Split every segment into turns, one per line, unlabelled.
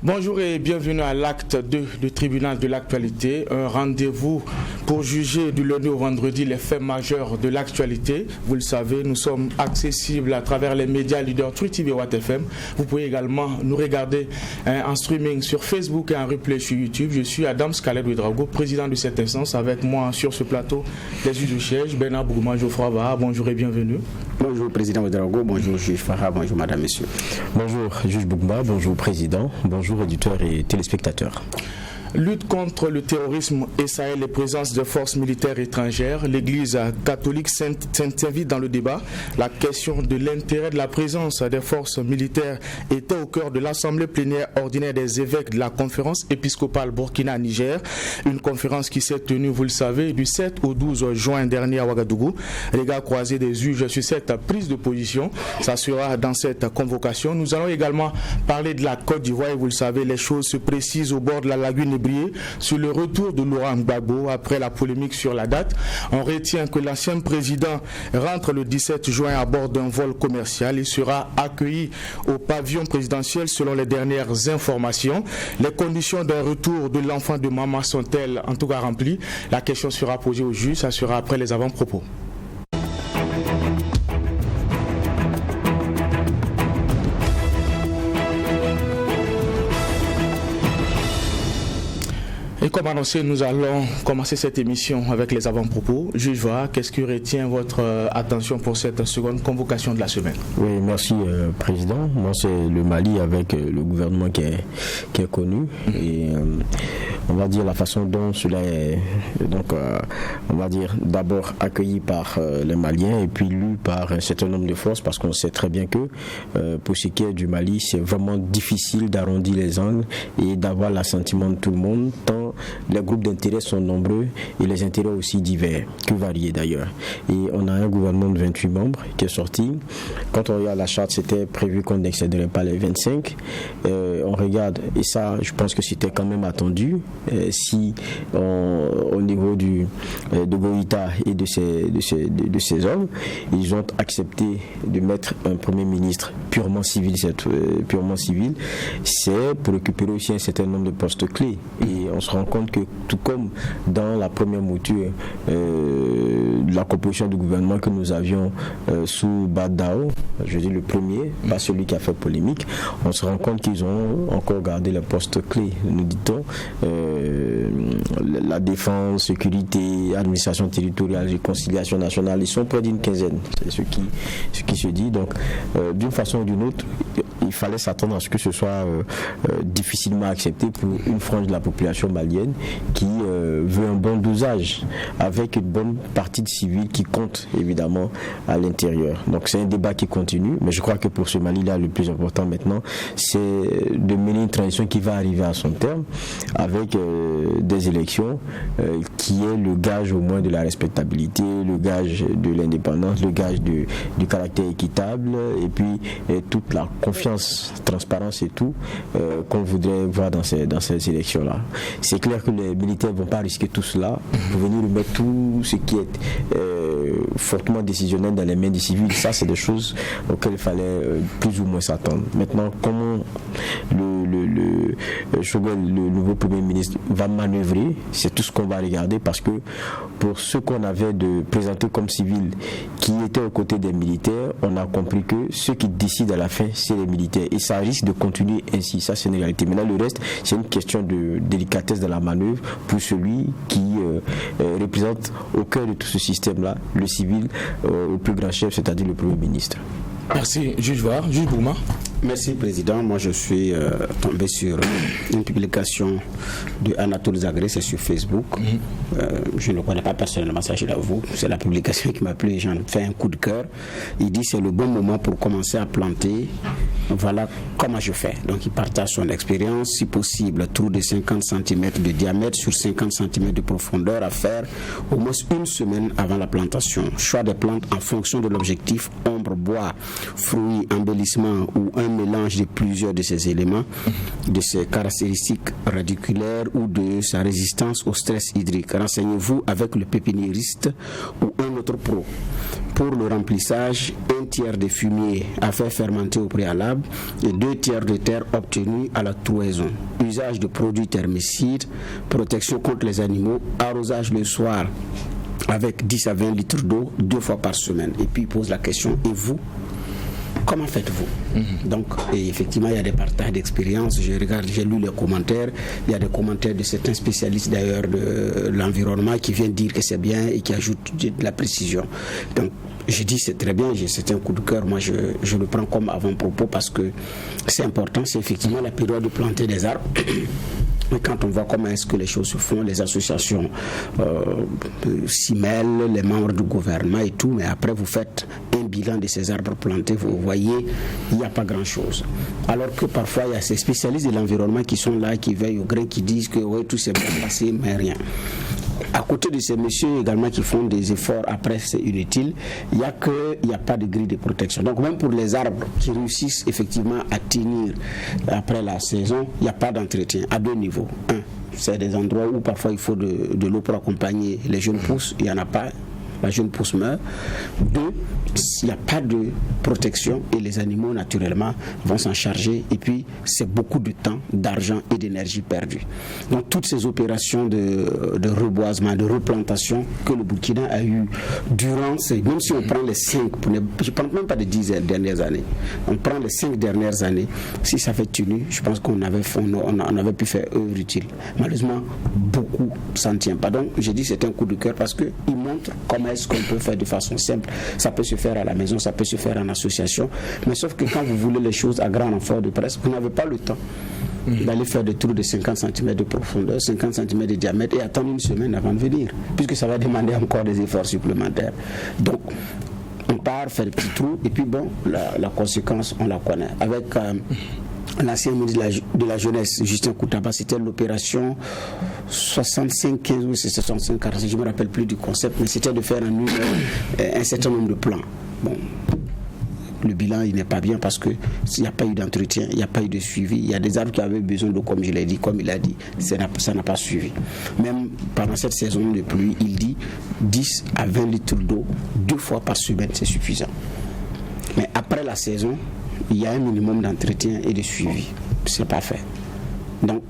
Bonjour et bienvenue à l'acte 2 du tribunal de l'actualité, un rendez-vous pour juger du lundi au vendredi les faits majeurs de l'actualité. Vous le savez, nous sommes accessibles à travers les médias leaders Truth TV et Watt FM. Vous pouvez également nous regarder en streaming sur Facebook et en replay sur YouTube. Je suis Adam Scalet Ouedraogo, président de cette instance. Avec moi sur ce plateau, les juges du siège, Bernard Bourgouma, Geoffroy Baha. Bonjour et bienvenue.
Bonjour président Ouedraogo, bonjour juge Farah, bonjour madame, messieurs.
Bonjour juge Bourgouma, bonjour président, bonjour éditeurs et téléspectateurs.
Lutte contre le terrorisme et Sahel et présence de forces militaires étrangères. L'Église catholique s'invite dans le débat. La question de l'intérêt de la présence des forces militaires était au cœur de l'Assemblée plénière ordinaire des évêques de la conférence épiscopale Burkina-Niger. Une conférence qui s'est tenue, vous le savez, du 7 au 12 juin dernier à Ouagadougou. Regard croisé des juges sur cette prise de position. Ça sera dans cette convocation. Nous allons également parler de la Côte d'Ivoire. Et vous le savez, les choses se précisent au bord de la lagune sur le retour de Laurent Gbagbo après la polémique sur la date. On retient que l'ancien président rentre le 17 juin à bord d'un vol commercial. Il sera accueilli au pavillon présidentiel selon les dernières informations. Les conditions d'un retour de l'enfant de maman sont-elles en tout cas remplies? La question sera posée au juge, ça sera après les avant-propos. Et comme annoncé, nous allons commencer cette émission avec les avant-propos. Juge Voa, qu'est-ce qui retient votre attention pour cette seconde convocation de la semaine?
Oui, merci président. Moi, c'est le Mali avec le gouvernement qui est connu. Et on va dire la façon dont cela est, donc, on va dire d'abord accueilli par les Maliens et puis lu par un certain nombre de forces, parce qu'on sait très bien que pour ce qui est du Mali, c'est vraiment difficile d'arrondir les angles et d'avoir l'assentiment de tout le monde, tant les groupes d'intérêts sont nombreux et les intérêts aussi divers, que variés d'ailleurs. Et on a un gouvernement de 28 membres qui est sorti. Quand on regarde la charte, c'était prévu qu'on n'excéderait pas les 25. On regarde, et ça, je pense que c'était quand même attendu, si au niveau de Goïta et de ces hommes, ils ont accepté de mettre un premier ministre purement civil, c'est pour récupérer aussi un certain nombre de postes clés. Et on se rend compte que tout comme dans la première mouture de la composition du gouvernement que nous avions sous Badao, je dis le premier, pas celui qui a fait polémique, on se rend compte qu'ils ont encore gardé les postes clés, nous dit-on, la défense, sécurité, administration territoriale, réconciliation nationale, ils sont près d'une quinzaine, c'est ce qui se dit. Donc d'une façon ou d'une autre, il fallait s'attendre à ce que ce soit difficilement accepté pour une frange de la population malienne qui veut un bon dosage avec une bonne partie de civils qui compte évidemment à l'intérieur. Donc c'est un débat qui continue, mais je crois que pour ce Mali-là, le plus important maintenant, c'est de mener une transition qui va arriver à son terme avec des élections qui est le gage au moins de la respectabilité, le gage de l'indépendance, le gage du caractère équitable et puis toute la confiance, transparence et tout qu'on voudrait voir dans ces élections-là. C'est clair que les militaires ne vont pas risquer tout cela pour venir remettre tout ce qui est fortement décisionnel dans les mains des civils. Ça, c'est des choses auxquelles il fallait plus ou moins s'attendre. Maintenant, comment le nouveau Premier ministre va manœuvrer, c'est tout ce qu'on va regarder, parce que pour ceux qu'on avait présenté comme civils qui étaient aux côtés des militaires, on a compris que ceux qui décident à la fin, c'est les militaires. Et ça risque de continuer ainsi. Ça, c'est une réalité. Maintenant, le reste, c'est une question de délicatesse de la manœuvre pour celui qui représente au cœur de tout ce système-là, le civil, au plus grand chef, c'est-à-dire le Premier ministre.
Merci, juge Voa. Juge Bourgouma.
Merci président. Moi je suis tombé sur une publication de Anatole Zagré, c'est sur Facebook. Je ne le connais pas personnellement, ça je l'avoue. C'est la publication qui m'a plu, j'en fais un coup de cœur. Il dit c'est le bon moment pour commencer à planter. Voilà comment je fais. Donc il partage son expérience, si possible, trou de 50 cm de diamètre sur 50 cm de profondeur à faire au moins une semaine avant la plantation. Choix des plantes en fonction de l'objectif, ombre, bois, fruits, embellissement ou un mélange de plusieurs de ces éléments, de ses caractéristiques radiculaires ou de sa résistance au stress hydrique. Renseignez-vous avec le pépiniériste ou un autre pro. Pour le remplissage, 1/3 des fumiers à faire fermenter au préalable et 2/3 de terre obtenue à la trouaison. Usage de produits thermicides, protection contre les animaux, arrosage le soir avec 10 à 20 litres d'eau 2 fois par semaine. Et puis il pose la question, et vous, comment faites-vous? Donc, et effectivement, il y a des partages d'expérience. J'ai lu les commentaires. Il y a des commentaires de certains spécialistes d'ailleurs de l'environnement qui viennent dire que c'est bien et qui ajoutent de la précision. Donc, je dis c'est très bien, c'est un coup de cœur. Moi, je le prends comme avant-propos parce que c'est important. C'est effectivement la période de planter des arbres. Et quand on voit comment est-ce que les choses se font, les associations s'y mêlent, les membres du gouvernement et tout, mais après vous faites un bilan de ces arbres plantés, vous voyez, il n'y a pas grand-chose. Alors que parfois, il y a ces spécialistes de l'environnement qui sont là, qui veillent au grain, qui disent que oui, tout s'est bien passé, mais rien. À côté de ces messieurs également qui font des efforts, après c'est inutile, il n'y a pas de grille de protection. Donc même pour les arbres qui réussissent effectivement à tenir après la saison, il n'y a pas d'entretien à 2 niveaux. Un, c'est des endroits où parfois il faut de l'eau pour accompagner les jeunes pousses, il n'y en a pas. La jeune pousse meurt. 2, il n'y a pas de protection et les animaux naturellement vont s'en charger et puis c'est beaucoup de temps, d'argent et d'énergie perdue. Donc toutes ces opérations de reboisement, de replantation que le Burkina a eu durant, même si on prend les 5, je ne parle même pas des 10 dernières années, on prend les 5 dernières années, si ça fait tenu, je pense qu'on avait pu faire œuvre utile. Malheureusement, beaucoup s'en tient pas. Donc j'ai dit c'est un coup de cœur parce qu'il montre comment est-ce qu'on peut faire de façon simple. Ça peut se faire à la maison, ça peut se faire en association, mais sauf que quand vous voulez les choses à grand renfort de presse, vous n'avez pas le temps d'aller faire des trous de 50 cm de profondeur, 50 cm de diamètre et attendre une semaine avant de venir, puisque ça va demander encore des efforts supplémentaires. Donc on part faire des petits trous et puis bon, la conséquence on la connaît. Avec l'ancien ministre de la Jeunesse, Justin Koutaba, c'était l'opération 65-15 ou 65-46, je ne me rappelle plus du concept, mais c'était de faire un certain nombre de plans. Bon, le bilan il n'est pas bien parce qu'il n'y a pas eu d'entretien, il n'y a pas eu de suivi. Il y a des arbres qui avaient besoin d'eau, comme je l'ai dit, comme il a dit, ça n'a pas suivi. Même pendant cette saison de pluie, il dit 10 à 20 litres d'eau 2 fois par semaine, c'est suffisant. Mais après la saison, il y a un minimum d'entretien et de suivi. Ce n'est pas fait. Donc,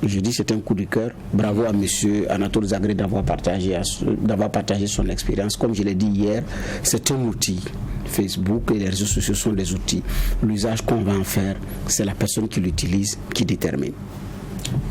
je dis c'est un coup de cœur. Bravo à M. Anatole Zagré d'avoir partagé son expérience. Comme je l'ai dit hier, c'est un outil. Facebook et les réseaux sociaux sont des outils. L'usage qu'on va en faire, c'est la personne qui l'utilise qui détermine.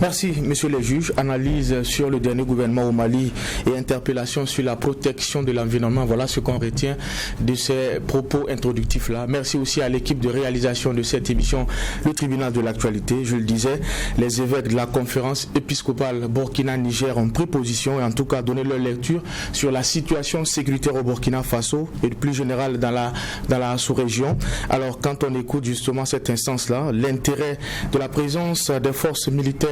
Merci, messieurs les juges. Analyse sur le dernier gouvernement au Mali et interpellation sur la protection de l'environnement. Voilà ce qu'on retient de ces propos introductifs-là. Merci aussi à l'équipe de réalisation de cette émission, le tribunal de l'actualité. Je le disais, les évêques de la conférence épiscopale Burkina-Niger ont pris position et en tout cas donné leur lecture sur la situation sécuritaire au Burkina Faso et plus général dans la sous-région. Alors, quand on écoute justement cette instance-là, l'intérêt de la présence des forces militaires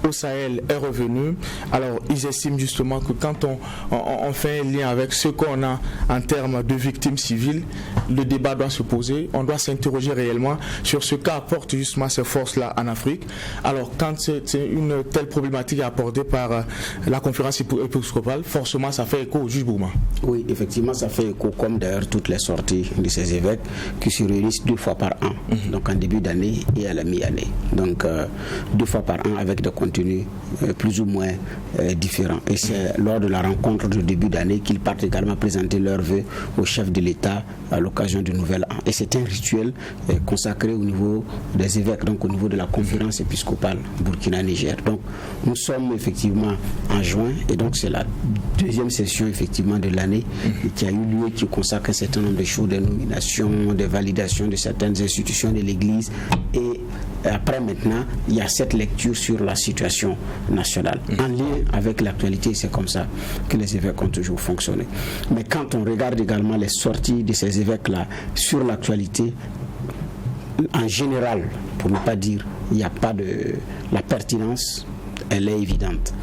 au Sahel est revenu. Alors ils estiment justement que quand on fait un lien avec ce qu'on a en termes de victimes civiles, le débat doit se poser, on doit s'interroger réellement sur ce qu'apportent justement ces forces-là en Afrique. Alors quand c'est une telle problématique apportée par la conférence épiscopale, forcément ça fait écho au juge Bouma.
Oui, effectivement ça fait écho, comme d'ailleurs toutes les sorties de ces évêques qui se réunissent 2 fois par an, donc en début d'année et à la mi-année. Donc 2 fois par an avec des contenus plus ou moins différents. Et c'est lors de la rencontre de début d'année qu'ils partent également présenter leurs vœux au chef de l'État à l'occasion du nouvel an. Et c'est un rituel consacré au niveau des évêques, donc au niveau de la conférence épiscopale Burkina-Niger. Donc nous sommes effectivement en juin et donc c'est la 2e session effectivement de l'année qui a eu lieu, qui consacre un certain nombre de choses, des nominations, des validations de certaines institutions de l'Église. Et après maintenant, il y a cette lecture sur la situation nationale. En lien avec l'actualité, c'est comme ça que les évêques ont toujours fonctionné. Mais quand on regarde également les sorties de ces évêques-là sur l'actualité, en général, pour ne pas dire, il n'y a pas de... La pertinence, elle est évidente.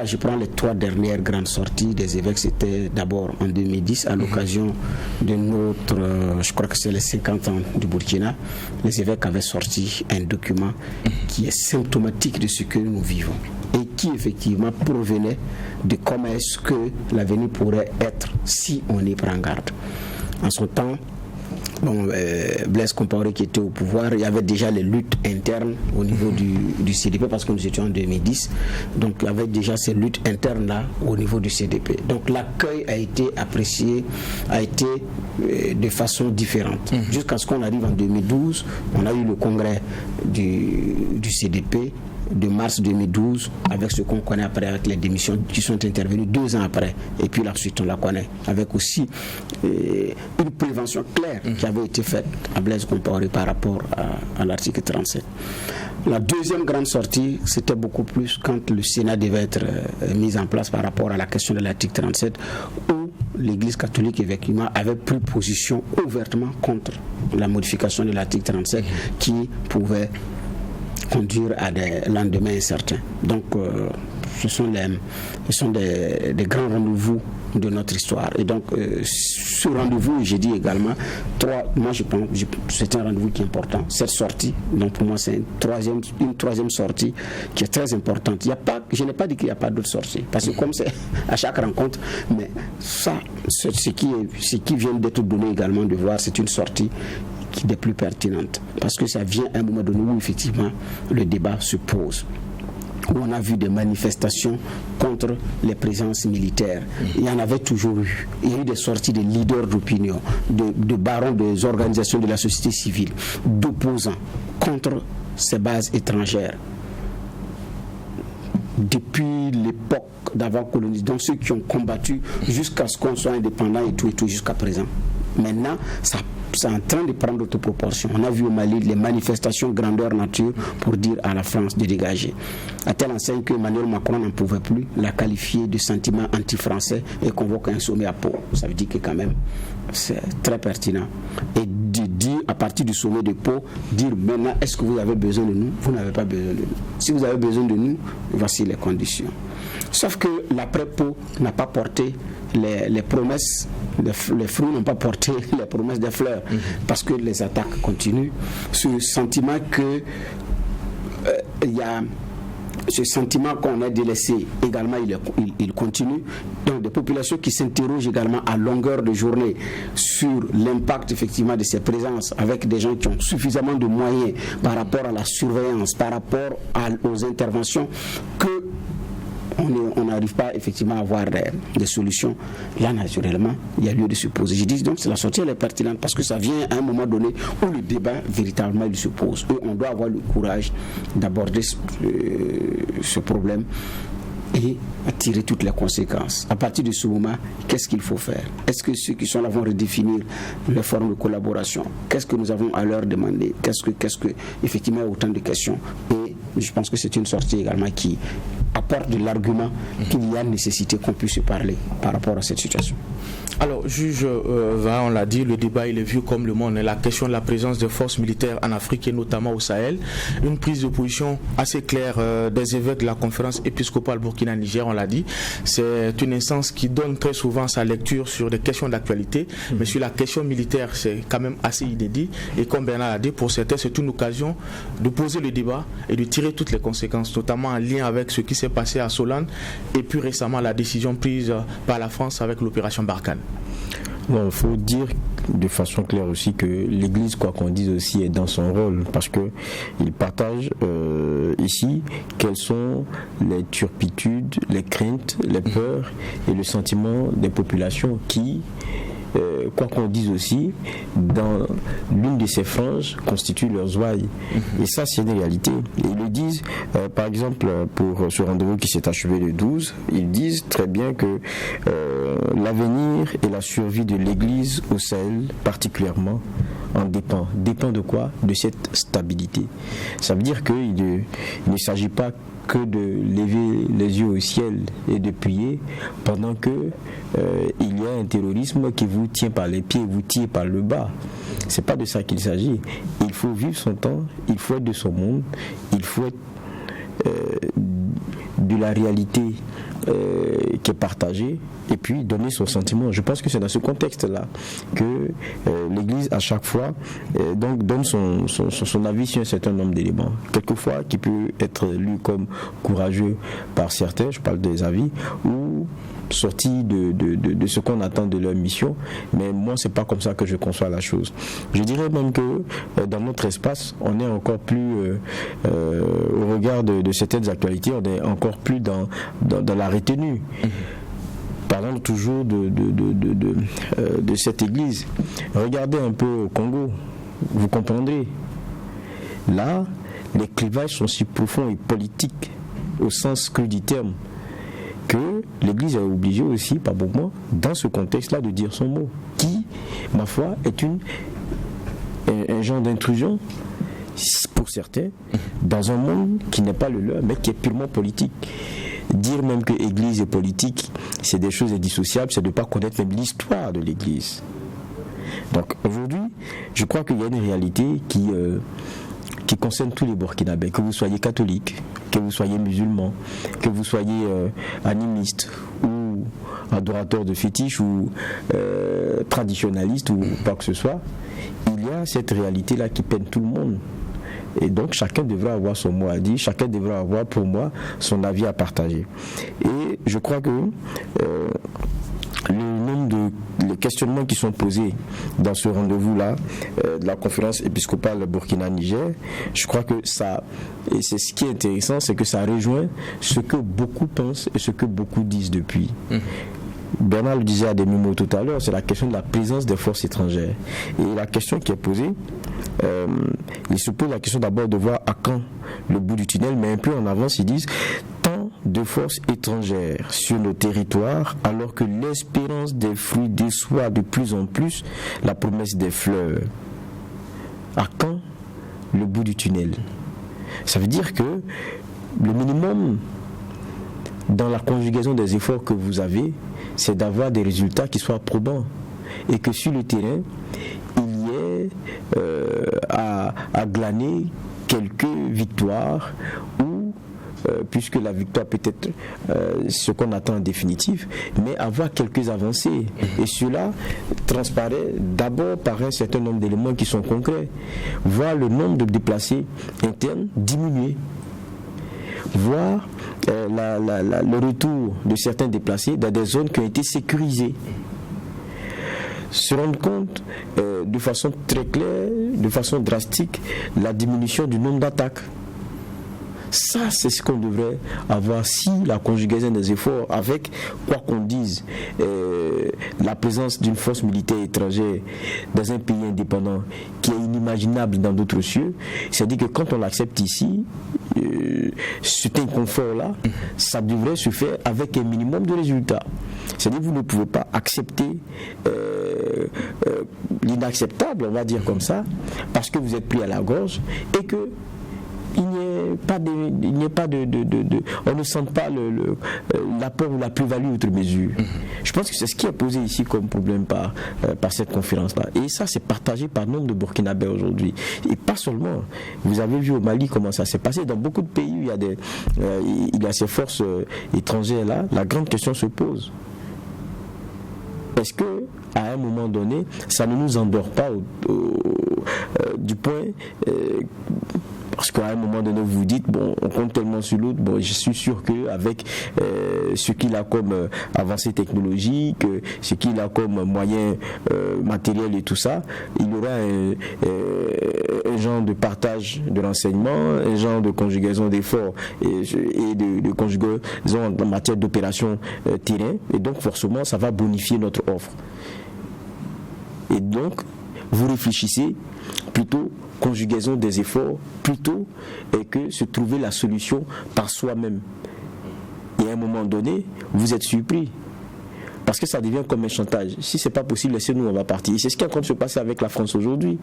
Je prends les 3 dernières grandes sorties des évêques. C'était d'abord en 2010 à l'occasion de notre, je crois que c'est les 50 ans du Burkina. Les évêques avaient sorti un document qui est symptomatique de ce que nous vivons. et qui effectivement provenait de comment est-ce que l'avenir pourrait être si on y prend garde. En son temps, Blaise Compaoré qui était au pouvoir, il y avait déjà les luttes internes au niveau du CDP parce que nous étions en 2010, donc il y avait déjà ces luttes internes là au niveau du CDP. Donc l'accueil a été apprécié, a été de façon différente. Jusqu'à ce qu'on arrive en 2012, on a eu le congrès du CDP de mars 2012, avec ce qu'on connaît après, avec les démissions qui sont intervenues 2 ans après, et puis la suite on la connaît, avec aussi une prévention claire qui avait été faite à Blaise Compaoré par rapport à l'article 37. La deuxième grande sortie, c'était beaucoup plus quand le Sénat devait être mis en place par rapport à la question de l'article 37, où l'Église catholique effectivement avait pris position ouvertement contre la modification de l'article 37 qui pouvait conduire à des lendemains incertains. Donc ce sont des grands rendez-vous de notre histoire. Et donc ce rendez-vous, j'ai dit également, moi je pense c'est un rendez-vous qui est important. Cette sortie, donc pour moi c'est une troisième sortie qui est très importante. Je n'ai pas dit qu'il n'y a pas d'autres sorties, parce que comme c'est à chaque rencontre, mais ça, ce qui vient d'être donné également de voir, c'est une sortie qui est plus pertinente, parce que ça vient à un moment donné où effectivement le débat se pose, où on a vu des manifestations contre les présences militaires. Il y en avait toujours eu. Il y a eu des sorties de leaders d'opinion, de barons des organisations de la société civile, d'opposants contre ces bases étrangères. Depuis l'époque d'avant-colonisation, donc ceux qui ont combattu jusqu'à ce qu'on soit indépendant et tout jusqu'à présent. Maintenant, c'est en train de prendre d'autres proportions. On a vu au Mali les manifestations grandeur nature pour dire à la France de dégager. À telle enseigne que Emmanuel Macron n'en pouvait plus, l'a qualifié de sentiment anti-français et convoque un sommet à Pau. Ça veut dire que quand même, c'est très pertinent. Et de dire, à partir du sommet de Pau, dire maintenant, est-ce que vous avez besoin de nous? Vous n'avez pas besoin de nous. Si vous avez besoin de nous, voici les conditions. Sauf que l'après-Pau n'a pas porté les promesses, les fruits n'ont pas porté les promesses des fleurs, parce que les attaques continuent. Ce sentiment que il y a ce sentiment qu'on est délaissé également, il continue. Donc des populations qui s'interrogent également à longueur de journée sur l'impact effectivement de ces présences, avec des gens qui ont suffisamment de moyens par rapport à la surveillance, par rapport aux interventions, que on n'arrive pas effectivement à avoir des solutions. Là, naturellement, il y a lieu de se poser. Je dis donc la sortie elle est pertinente parce que ça vient à un moment donné où le débat véritablement il se pose. Et on doit avoir le courage d'aborder ce problème et à tirer toutes les conséquences. À partir de ce moment, qu'est-ce qu'il faut faire? Est-ce que ceux qui sont là vont redéfinir les formes de collaboration? Qu'est-ce que nous avons à leur demander? Qu'est-ce que effectivement, il y a autant de questions. Et je pense que c'est une sortie également qui apporte de l'argument qu'il y a nécessité qu'on puisse se parler par rapport à cette situation.
Alors, juge on l'a dit, le débat il est vu comme le monde. La question de la présence des forces militaires en Afrique et notamment au Sahel. Une prise de position assez claire des évêques de la conférence épiscopale Burkina-Niger, on l'a dit. C'est une instance qui donne très souvent sa lecture sur des questions d'actualité. Mais sur la question militaire, c'est quand même assez inédit. Et comme Bernard l'a dit, pour certains, c'est une occasion de poser le débat et de tirer toutes les conséquences, notamment en lien avec ce qui s'est passé à Solane et puis récemment la décision prise par la France avec l'opération Barkhane.
Non, il faut dire de façon claire aussi que l'Église, quoi qu'on dise aussi, est dans son rôle, parce qu'il partage ici quelles sont les turpitudes, les craintes, les peurs et le sentiment des populations qui, quoi qu'on dise aussi, dans l'une de ces franges constituent leurs ouailles. Et ça, c'est une réalité. Et ils le disent, par exemple, pour ce rendez-vous qui s'est achevé le 12, ils disent très bien que l'avenir et la survie de l'Église au Sahel, particulièrement, en dépend. Dépend de quoi? De cette stabilité. Ça veut dire qu'il ne s'agit pas que de lever les yeux au ciel et de prier pendant que il y a un terrorisme qui vous tient par les pieds, vous tire par le bas. C'est pas de ça qu'il s'agit. Il faut vivre son temps, il faut être de son monde, il faut être de la réalité qui est partagé, et puis donner son sentiment. Je pense que c'est dans ce contexte-là que l'Église, à chaque fois, donc donne son avis sur un certain nombre d'éléments. Quelquefois, qui peut être lu comme courageux par certains, je parle des avis, ou sorti de ce qu'on attend de leur mission, mais moi c'est pas comme ça que je conçois la chose. Je dirais même que dans notre espace, on est encore plus au regard de certaines actualités, on est encore plus dans la retenue. Parlons toujours de cette église. Regardez un peu au Congo, vous comprendrez. Là, les clivages sont si profonds et politiques au sens cru du terme, que l'Église est obligée aussi, par moment, dans ce contexte-là, de dire son mot, qui, ma foi, est un genre d'intrusion, pour certains, dans un monde qui n'est pas le leur, mais qui est purement politique. Dire même que l'Église est politique, c'est des choses indissociables, c'est de ne pas connaître même l'histoire de l'Église. Donc aujourd'hui, je crois qu'il y a une réalité qui concerne tous les Burkinabés, que vous soyez catholique, que vous soyez musulman, que vous soyez animiste ou adorateur de fétiches ou traditionnaliste ou quoi que ce soit. Il y a cette réalité-là qui peine tout le monde. Et donc chacun devra avoir son mot à dire, chacun devra avoir pour moi son avis à partager. Et je crois que le nombre de questionnements qui sont posés dans ce rendez-vous-là de la conférence épiscopale Burkina-Niger, je crois que ça, et c'est ce qui est intéressant, c'est que ça rejoint ce que beaucoup pensent et ce que beaucoup disent depuis. Bernard le disait à des mots tout à l'heure, c'est la question de la présence des forces étrangères. Et la question qui est posée, il se pose la question d'abord de voir à quand le bout du tunnel, mais un peu en avance, ils disent tant de forces étrangères sur nos territoires, alors que l'espérance des fruits déçoit de plus en plus la promesse des fleurs. À quand le bout du tunnel? Ça veut dire que le minimum dans la conjugaison des efforts que vous avez, c'est d'avoir des résultats qui soient probants et que sur le terrain, il y ait à glaner quelques victoires ou, puisque la victoire peut être ce qu'on attend en définitive, mais avoir quelques avancées. Et cela transparaît d'abord par un certain nombre d'éléments qui sont concrets. Voir le nombre de déplacés internes diminuer. Voir le retour de certains déplacés dans des zones qui ont été sécurisées. Se rendre compte de façon très claire, de façon drastique, la diminution du nombre d'attaques. Ça, c'est ce qu'on devrait avoir si la conjugaison des efforts, avec quoi qu'on dise, la présence d'une force militaire étrangère dans un pays indépendant qui est inimaginable dans d'autres cieux, c'est-à-dire que quand on l'accepte ici, cet inconfort-là, ça devrait se faire avec un minimum de résultats. C'est-à-dire que vous ne pouvez pas accepter l'inacceptable, on va dire comme ça, parce que vous êtes pris à la gorge et que on ne sent pas l'apport ou la plus-value outre mesure. Je pense que c'est ce qui est posé ici comme problème par cette conférence-là. Et ça, c'est partagé par nombre de Burkinabés aujourd'hui. Et pas seulement. Vous avez vu au Mali comment ça s'est passé. Dans beaucoup de pays où il y a ces forces étrangères-là, la grande question se pose. Est-ce que à un moment donné, ça ne nous endort pas du point... Parce qu'à un moment donné, vous vous dites, bon, on compte tellement sur l'autre, bon, je suis sûr qu'avec ce qu'il a comme avancée technologique, ce qu'il a comme moyens matériels et tout ça, il y aura un genre de partage de renseignements, un genre de conjugaison d'efforts et de conjugaison en matière d'opération terrain. Et donc, forcément, ça va bonifier notre offre. Et donc, vous réfléchissez plutôt conjugaison des efforts plutôt que se trouver la solution par soi-même. Et à un moment donné, vous êtes surpris. Parce que ça devient comme un chantage. Si c'est pas possible, laissez-nous, on va partir. Et c'est ce qui est en train de se passer avec la France aujourd'hui.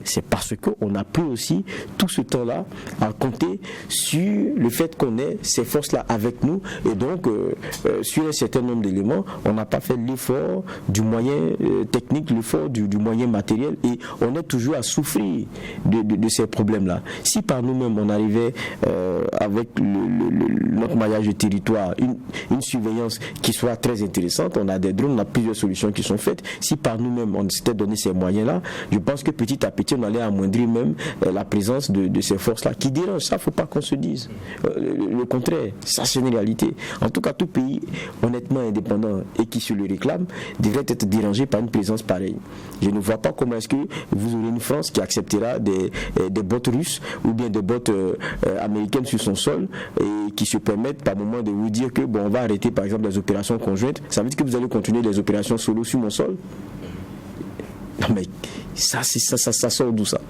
c'est parce qu'on a pris aussi tout ce temps-là à compter sur le fait qu'on ait ces forces-là avec nous, et donc sur un certain nombre d'éléments, on n'a pas fait l'effort du moyen technique, l'effort du moyen matériel, et on est toujours à souffrir de ces problèmes-là. Si par nous-mêmes on arrivait avec notre maillage de territoire, une surveillance qui soit très intéressante, on a des drones, on a plusieurs solutions qui sont faites. Si par nous-mêmes on s'était donné ces moyens-là, je pense que petit à petit on allait amoindrir même la présence de ces forces-là qui dérangent. Ça, il ne faut pas qu'on se dise. Le contraire, ça c'est une réalité. En tout cas, tout pays honnêtement indépendant et qui se le réclame devrait être dérangé par une présence pareille. Je ne vois pas comment est-ce que vous aurez une France qui acceptera des bots russes ou bien des bots américaines sur son sol et qui se permettent par moment de vous dire que bon, on va arrêter par exemple les opérations conjointes. Ça veut dire que vous allez continuer les opérations solo sur mon sol? Non mais ça sort d'où ça?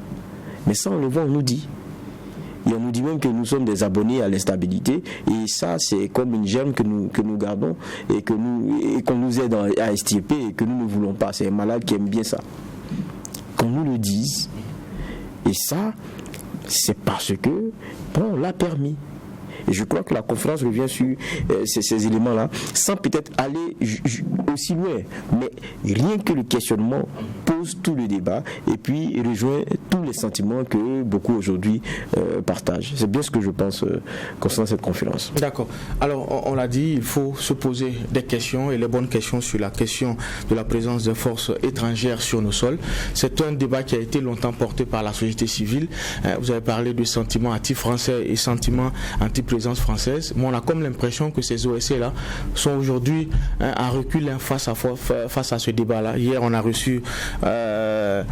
Mais ça on le voit, on nous dit. Et on nous dit même que nous sommes des abonnés à l'instabilité, et ça c'est comme une germe que nous gardons et qu'on nous aide à extirper et que nous ne voulons pas. C'est un malade qui aime bien ça. Qu'on nous le dise, et ça c'est parce que bon, on l'a permis. Et je crois que la conférence revient sur ces éléments-là, sans peut-être aller aussi loin. Mais rien que le questionnement pose tout le débat et puis rejoint tous les sentiments que beaucoup aujourd'hui partagent. C'est bien ce que je pense concernant cette conférence.
D'accord. Alors, on l'a dit, il faut se poser des questions, et les bonnes questions sur la question de la présence de forces étrangères sur nos sols. C'est un débat qui a été longtemps porté par la société civile. Vous avez parlé de sentiments anti-français et sentiments anti-présence française. Mais on a comme l'impression que ces OSC-là sont aujourd'hui à recul face à ce débat-là. Hier, on a reçu le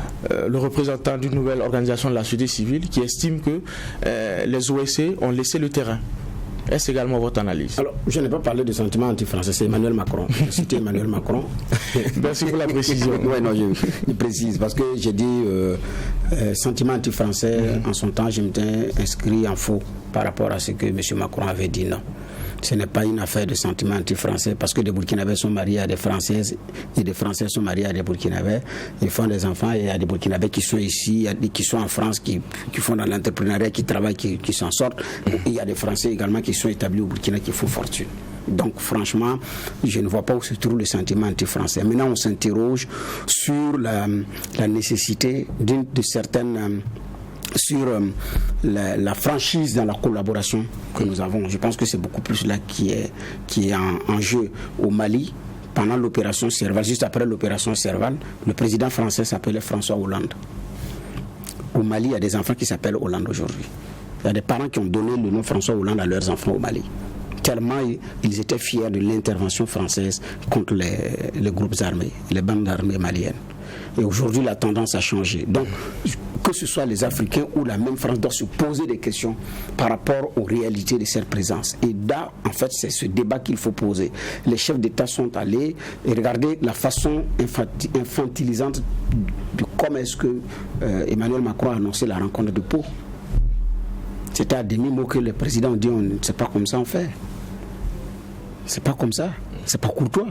représentant d'une nouvelle organisation de la société civile qui estime que les OSC ont laissé le terrain. Est-ce également votre analyse?
Alors, je n'ai pas parlé de sentiments anti-français, c'est Emmanuel Macron. J'ai cité Emmanuel Macron.
Merci pour la précision.
Oui, non, je précise, parce que j'ai dit sentiments anti-français. En son temps, je m'étais inscrit en faux par rapport à ce que M. Macron avait dit. Non. Ce n'est pas une affaire de sentiments anti-français, parce que des Burkinabés sont mariés à des Françaises et des Français sont mariés à des Burkinabés. Ils font des enfants, et il y a des Burkinabés qui sont ici, qui sont en France, qui font dans l'entrepreneuriat, qui travaillent, qui s'en sortent. Il y a des Français également qui sont établis au Burkina qui font fortune. Donc franchement, je ne vois pas où se trouve le sentiment anti-français. Maintenant, on s'interroge sur la nécessité de certaines... sur la franchise dans la collaboration que nous avons. Je pense que c'est beaucoup plus là qui est en jeu. Au Mali, pendant l'opération Serval, juste après l'opération Serval, le président français s'appelait François Hollande. Au Mali, il y a des enfants qui s'appellent Hollande aujourd'hui. Il y a des parents qui ont donné le nom François Hollande à leurs enfants au Mali. Tellement ils étaient fiers de l'intervention française contre les groupes armés, les bandes armées maliennes. Et aujourd'hui, la tendance a changé. Donc, que ce soit les Africains ou la même France doivent se poser des questions par rapport aux réalités de cette présence. Et là, en fait, c'est ce débat qu'il faut poser. Les chefs d'État sont allés et regardez la façon infantilisante de comment est-ce que Emmanuel Macron a annoncé la rencontre de Pau. C'était à demi-mot que les présidents ont dit c'est pas comme ça on fait. C'est pas comme ça. C'est pas courtois.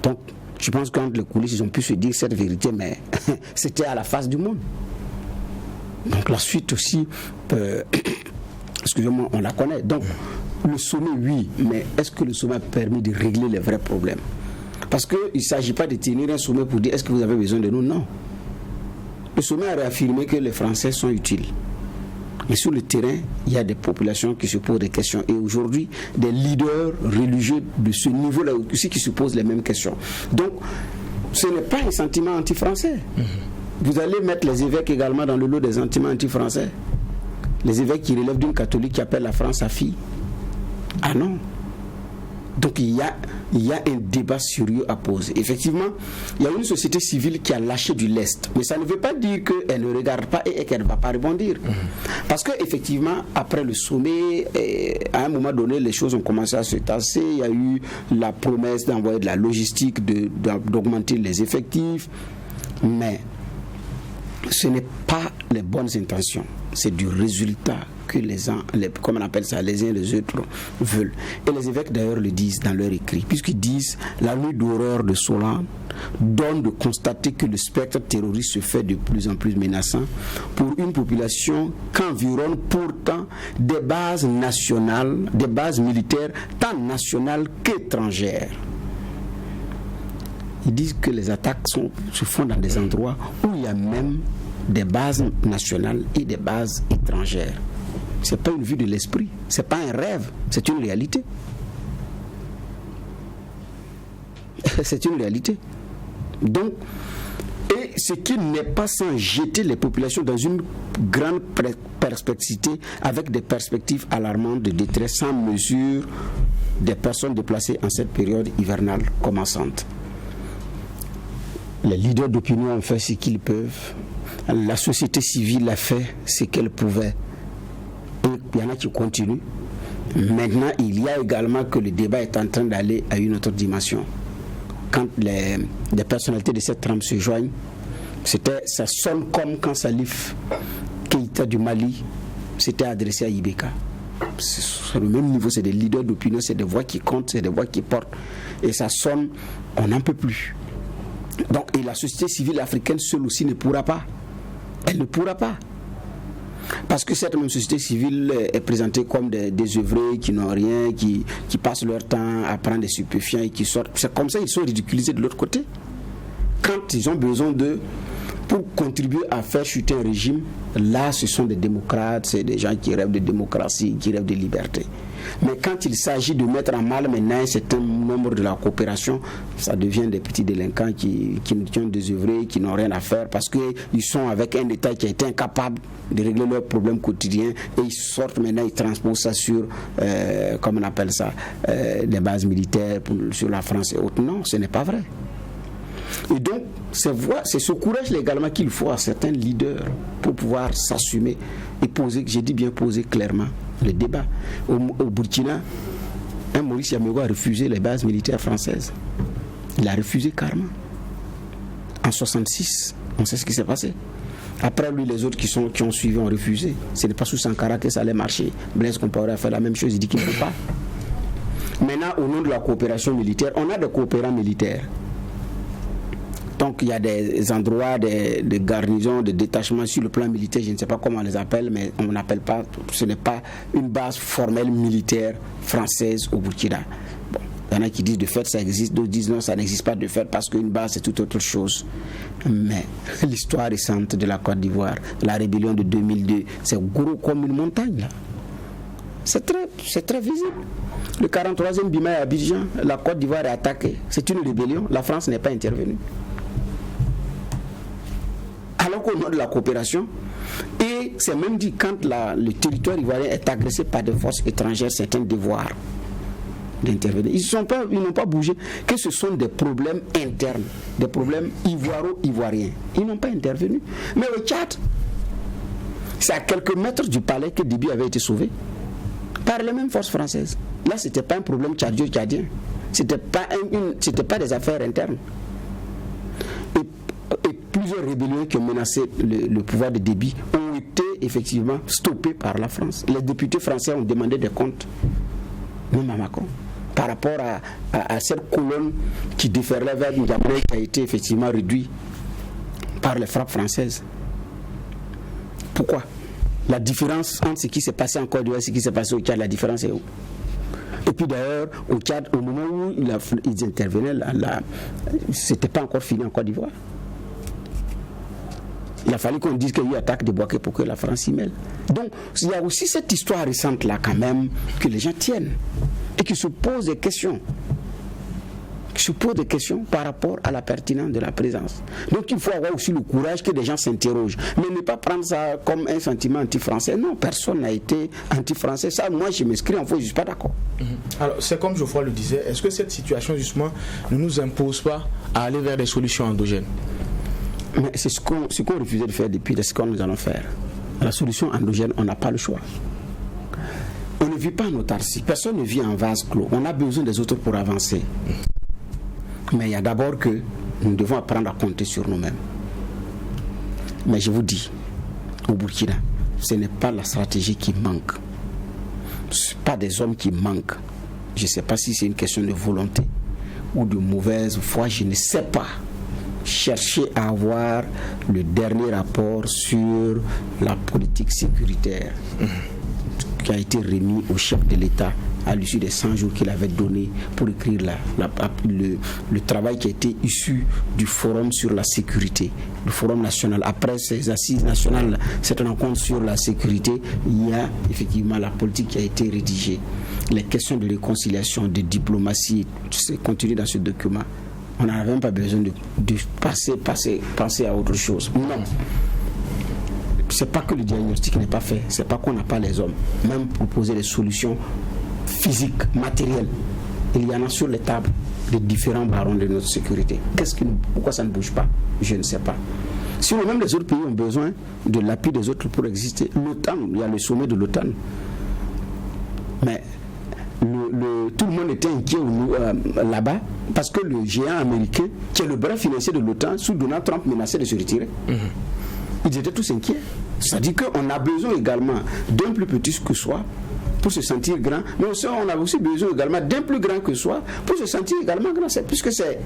Donc, je pense qu'entre les coulisses, ils ont pu se dire cette vérité, mais c'était à la face du monde. Donc la suite aussi, excusez-moi, on la connaît. Donc le sommet, oui, mais est-ce que le sommet a permis de régler les vrais problèmes? Parce qu'il ne s'agit pas de tenir un sommet pour dire est-ce que vous avez besoin de nous? Non. Le sommet a réaffirmé que les Français sont utiles. Mais sur le terrain, il y a des populations qui se posent des questions. Et aujourd'hui, des leaders religieux de ce niveau-là aussi qui se posent les mêmes questions. Donc, ce n'est pas un sentiment anti-français. Vous allez mettre les évêques également dans le lot des sentiments anti-français. Les évêques qui relèvent d'une catholique qui appelle la France sa fille. Ah non. Donc il y a un débat sérieux à poser. Effectivement, il y a une société civile qui a lâché du lest. Mais ça ne veut pas dire qu'elle ne regarde pas et qu'elle ne va pas rebondir. Parce qu'effectivement, après le sommet, à un moment donné, les choses ont commencé à se tasser. Il y a eu la promesse d'envoyer de la logistique, d'augmenter les effectifs. Mais ce n'est pas les bonnes intentions. C'est du résultat que les uns et les autres veulent. Et les évêques d'ailleurs le disent dans leur écrit, puisqu'ils disent la nuit d'horreur de Solane donne de constater que le spectre terroriste se fait de plus en plus menaçant pour une population qu'environne pourtant des bases nationales, des bases militaires tant nationales qu'étrangères. Ils disent que les attaques se font dans des endroits où il y a même des bases nationales et des bases étrangères. Ce n'est pas une vue de l'esprit, ce n'est pas un rêve, c'est une réalité. C'est une réalité. Donc, et ce qui n'est pas sans jeter les populations dans une grande perspective, avec des perspectives alarmantes de détresse sans mesure des personnes déplacées en cette période hivernale commençante. Les leaders d'opinion ont fait ce qu'ils peuvent. La société civile a fait ce qu'elle pouvait. Et il y en a qui continuent. Maintenant, il y a également que le débat est en train d'aller à une autre dimension. Quand les personnalités de cette trame se joignent, ça sonne comme quand Salif Keïta du Mali s'était adressé à Ibeka. C'est sur le même niveau, c'est des leaders d'opinion, c'est des voix qui comptent, c'est des voix qui portent. Et ça sonne, on n'en peut plus. Donc, et la société civile africaine seule aussi ne pourra pas. Elle ne pourra pas. Parce que cette même société civile est présentée comme des œuvrés qui n'ont rien, qui passent leur temps à prendre des stupéfiants et qui sortent. C'est comme ça qu'ils sont ridiculisés de l'autre côté. Quand ils ont besoin pour contribuer à faire chuter un régime, là ce sont des démocrates, c'est des gens qui rêvent de démocratie, qui rêvent de liberté. Mais quand il s'agit de mettre en mal maintenant un certain nombre de la coopération, ça devient des petits délinquants qui ont désœuvré, qui n'ont rien à faire parce qu'ils sont avec un État qui a été incapable de régler leurs problèmes quotidiens et ils sortent maintenant, ils transposent ça sur, comme on appelle ça, des bases militaires sur la France et autres. Non, ce n'est pas vrai. Et donc, c'est ce courage également qu'il faut à certains leaders pour pouvoir s'assumer et poser, j'ai dit bien poser clairement le débat. Au Burkina, Maurice Yamégo a refusé les bases militaires françaises. Il a refusé carrément. En 66, on sait ce qui s'est passé. Après lui, les autres qui ont suivi ont refusé. Ce n'est pas sous Sankara que ça allait marcher. Blaise Compaoré a fait la même chose, il dit qu'il ne peut pas. Maintenant, au nom de la coopération militaire, on a des coopérants militaires. Donc il y a des endroits, des garnisons, des détachements sur le plan militaire, je ne sais pas comment on les appelle, mais on n'appelle pas, ce n'est pas une base formelle militaire française au Burkina. Bon, il y en a qui disent de fait ça existe, d'autres disent non, ça n'existe pas de fait parce qu'une base c'est tout autre chose. Mais l'histoire récente de la Côte d'Ivoire, la rébellion de 2002, c'est gros comme une montagne là. C'est très visible. Le 43e Bima à Abidjan, la Côte d'Ivoire est attaquée. C'est une rébellion, la France n'est pas intervenue. Alors qu'au nom de la coopération, et c'est même dit quand le territoire ivoirien est agressé par des forces étrangères, c'est un devoir d'intervenir. Ils n'ont pas bougé, que ce sont des problèmes internes, des problèmes ivoiro-ivoiriens. Ils n'ont pas intervenu. Mais au Tchad, c'est à quelques mètres du palais que Déby avait été sauvé par les mêmes forces françaises. Là, ce n'était pas un problème tchadien. Ce n'était pas des affaires internes. Et plusieurs rébellions qui ont menacé le pouvoir de Déby ont été effectivement stoppées par la France. Les députés français ont demandé des comptes, même à Macron, par rapport à cette colonne qui déferlait vers N'Djamena, qui a été effectivement réduite par les frappes françaises. Pourquoi? La différence entre ce qui s'est passé en Côte d'Ivoire et ce qui s'est passé au Tchad, la différence est où? Et puis d'ailleurs, au Tchad, au moment où ils intervenaient, c'était pas encore fini en Côte d'Ivoire. Il a fallu qu'on dise qu'il y a eu attaque de Bouaké pour que la France s'y mêle. Donc, il y a aussi cette histoire récente là quand même que les gens tiennent et qui se posent des questions. Par rapport à la pertinence de la présence. Donc il faut avoir aussi le courage que des gens s'interrogent. Mais ne pas prendre ça comme un sentiment anti-français. Non, personne n'a été anti-français. Ça, moi, je m'inscris en faux, je ne suis pas d'accord.
Alors, c'est comme Geoffroy le disait, est-ce que cette situation, justement, ne nous impose pas à aller vers des solutions endogènes?
Mais c'est ce qu'on refusait de faire depuis, c'est ce que nous allons faire. La solution endogène, on n'a pas le choix. On ne vit pas en autarcie. Personne ne vit en vase clos. On a besoin des autres pour avancer. Mais il y a d'abord que nous devons apprendre à compter sur nous-mêmes. Mais je vous dis, au Burkina, ce n'est pas la stratégie qui manque. Ce n'est pas des hommes qui manquent. Je ne sais pas si c'est une question de volonté ou de mauvaise foi, je ne sais pas. Chercher à avoir le dernier rapport sur la politique sécuritaire qui a été remis au chef de l'État à l'issue des 100 jours qu'il avait donné pour écrire le travail qui a été issu du forum sur la sécurité, le forum national. Après ces assises nationales, cette rencontre sur la sécurité, il y a effectivement la politique qui a été rédigée. Les questions de réconciliation, de diplomatie, c'est contenu dans ce document. On n'a même pas besoin de penser à autre chose. Non. C'est pas que le diagnostic n'est pas fait, c'est pas qu'on n'a pas les hommes. Même proposer des solutions physiques, matérielles, il y en a sur les tables des différents barons de notre sécurité. Pourquoi ça ne bouge pas? Je ne sais pas. Sinon, même les autres pays ont besoin de l'appui des autres pour exister. L'OTAN, il y a le sommet de l'OTAN. Mais tout le monde était inquiet là-bas parce que le géant américain, qui est le bras financier de l'OTAN, sous Donald Trump, menaçait de se retirer. Ils étaient tous inquiets. C'est-à-dire qu'on a besoin également d'un plus petit que soi pour se sentir grand, mais aussi, on a aussi besoin également d'un plus grand que soi pour se sentir également grand. Puisque c'est...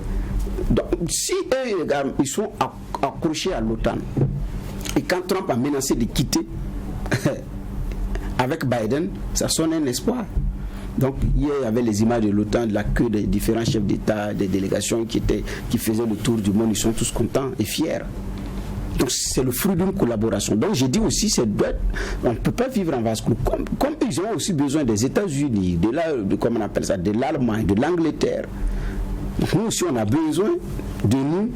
Donc, si eux, ils sont accrochés à l'OTAN, et quand Trump a menacé de quitter avec Biden, ça sonne un espoir. Donc hier il y avait les images de l'OTAN, de la queue des différents chefs d'État, des délégations qui faisaient le tour du monde. Ils sont tous contents et fiers. Donc c'est le fruit d'une collaboration. Donc j'ai dit aussi, on ne peut pas vivre en vase clos. Comme ils ont aussi besoin des États-Unis, comment on appelle ça, de l'Allemagne, de l'Angleterre. Donc nous aussi on a besoin de nous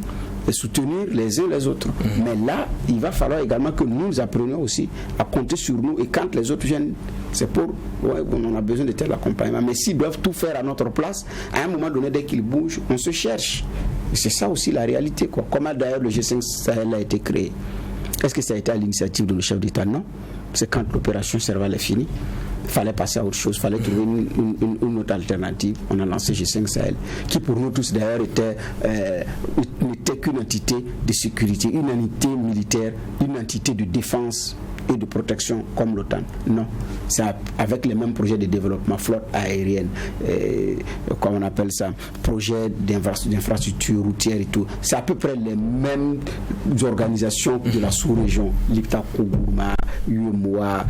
soutenir les uns les autres. Mais là, il va falloir également que nous apprenions aussi à compter sur nous. Et quand les autres viennent, c'est on a besoin de tel accompagnement. Mais s'ils doivent tout faire à notre place, à un moment donné, dès qu'ils bougent, on se cherche. Et c'est ça aussi la réalité, quoi. Comment d'ailleurs le G5 Sahel a été créé? Est-ce que ça a été à l'initiative de le chef d'État? Non. C'est quand l'opération Serval est finie. Il fallait passer à autre chose, il fallait trouver une autre alternative. On a lancé G5 Sahel, qui pour nous tous d'ailleurs n'était qu'une entité de sécurité, une entité militaire, une entité de défense et de protection comme l'OTAN. Non, c'est avec les mêmes projets de développement, flotte aérienne, comme on appelle ça, projets d'infrastructures routières et tout. C'est à peu près les mêmes organisations de la sous-région, l'IPTA, Kougouma, UMOA,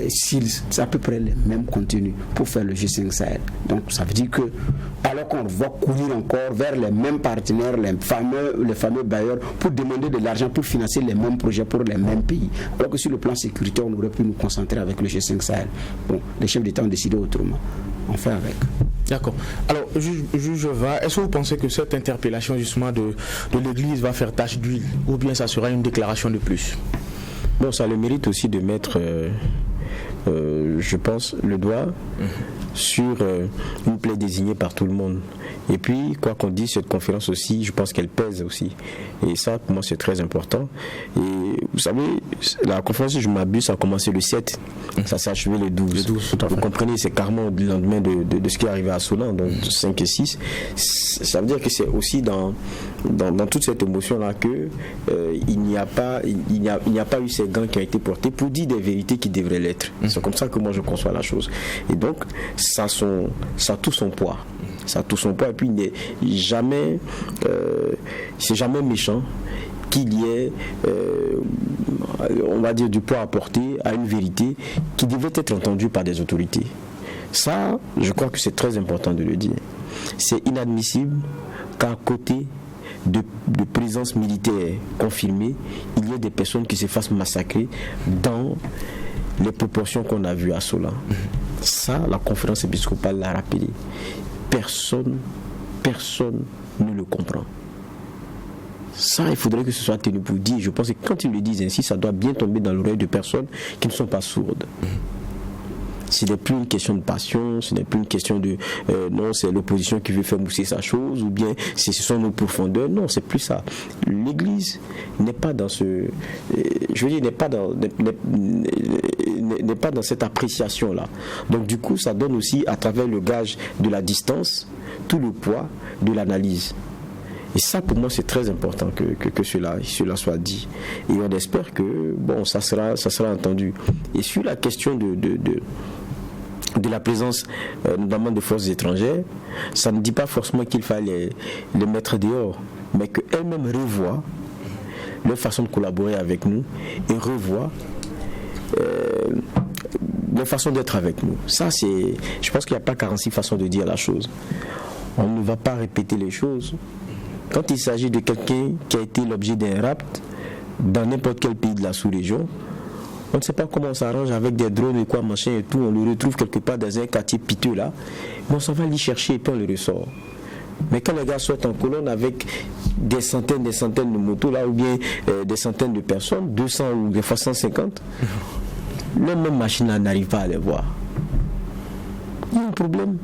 SILS, c'est à peu près les mêmes contenus pour faire le G5 Sahel. Donc ça veut dire que, alors qu'on va courir encore vers les mêmes partenaires, les fameux bailleurs, pour demander de l'argent pour financer les mêmes projets pour les mêmes pays. Alors que sur le plan sécuritaire, on aurait pu nous concentrer avec le G5 Sahel. Bon, les chefs d'État ont décidé autrement. On fait avec.
D'accord. Alors, juge Va, est-ce que vous pensez que cette interpellation justement de l'Église va faire tache d'huile, ou bien ça sera une déclaration de plus?
Bon, ça a le mérite aussi de mettre, je pense, le doigt sur une plaie désignée par tout le monde. Et puis, quoi qu'on dise, cette conférence aussi, je pense qu'elle pèse aussi. Et ça, pour moi, c'est très important. Et vous savez, la conférence, si je m'abuse, ça a commencé le 7. Ça s'est achevé le 12. Vous comprenez, c'est carrément au lendemain de ce qui est arrivé à Solan, donc 5 et 6. Ça veut dire que c'est aussi dans toute cette émotion-là que il n'y a pas eu ces gants qui ont été portés pour dire des vérités qui devraient l'être. C'est comme ça que moi je conçois la chose. Et donc, ça a tout son poids. Ça a tout son poids. Et puis, c'est jamais méchant qu'il y ait, on va dire, du poids à porter à une vérité qui devait être entendue par des autorités. Ça, je crois que c'est très important de le dire. C'est inadmissible qu'à côté de présence militaire confirmée, il y ait des personnes qui se fassent massacrer dans les proportions qu'on a vues à Solan. Ça, la conférence épiscopale l'a rappelé. Personne ne le comprend. Ça, il faudrait que ce soit tenu pour dire. Je pense que quand ils le disent ainsi, ça doit bien tomber dans l'oreille de personnes qui ne sont pas sourdes. Ce n'est plus une question de passion, ce n'est plus une question de non, c'est l'opposition qui veut faire mousser sa chose, ou bien ce sont nos profondeurs. Non, c'est plus ça. L'Église n'est pas dans n'est pas dans cette appréciation-là. Donc du coup, ça donne aussi, à travers le gage de la distance, tout le poids de l'analyse. Et ça, pour moi, c'est très important que cela soit dit. Et on espère que ça sera entendu. Et sur la question de la présence notamment de forces étrangères, ça ne dit pas forcément qu'il fallait les mettre dehors, mais qu'elles-mêmes revoient leur façon de collaborer avec nous et revoient leur façon d'être avec nous. Ça, je pense qu'il n'y a pas 46 façons de dire la chose. On ne va pas répéter les choses. Quand il s'agit de quelqu'un qui a été l'objet d'un rapt dans n'importe quel pays de la sous-région, on ne sait pas comment on s'arrange avec des drones et quoi, machin et tout. On le retrouve quelque part dans un quartier piteux là. Mais on s'en va l'y chercher et puis on le ressort. Mais quand les gars sortent en colonne avec des centaines de motos là, ou bien des centaines de personnes, 200 ou des fois 150, leur même machine là n'arrive pas à les voir. Il y a un problème.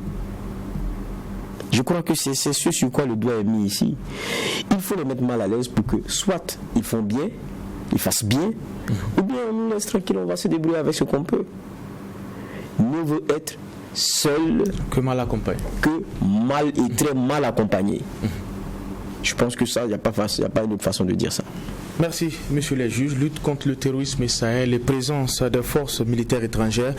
Je crois que c'est ce sur quoi le doigt est mis ici. Il faut les mettre mal à l'aise pour que soit ils font bien, ils fassent bien, ou bien on nous laisse tranquille, on va se débrouiller avec ce qu'on peut. Mieux vaut être seul
que mal accompagné.
Que mal et très mal accompagné. Je pense que ça, il n'y a pas une autre façon de dire ça.
Merci, messieurs les juges. Lutte contre le terrorisme et Sahel, les présences de forces militaires étrangères.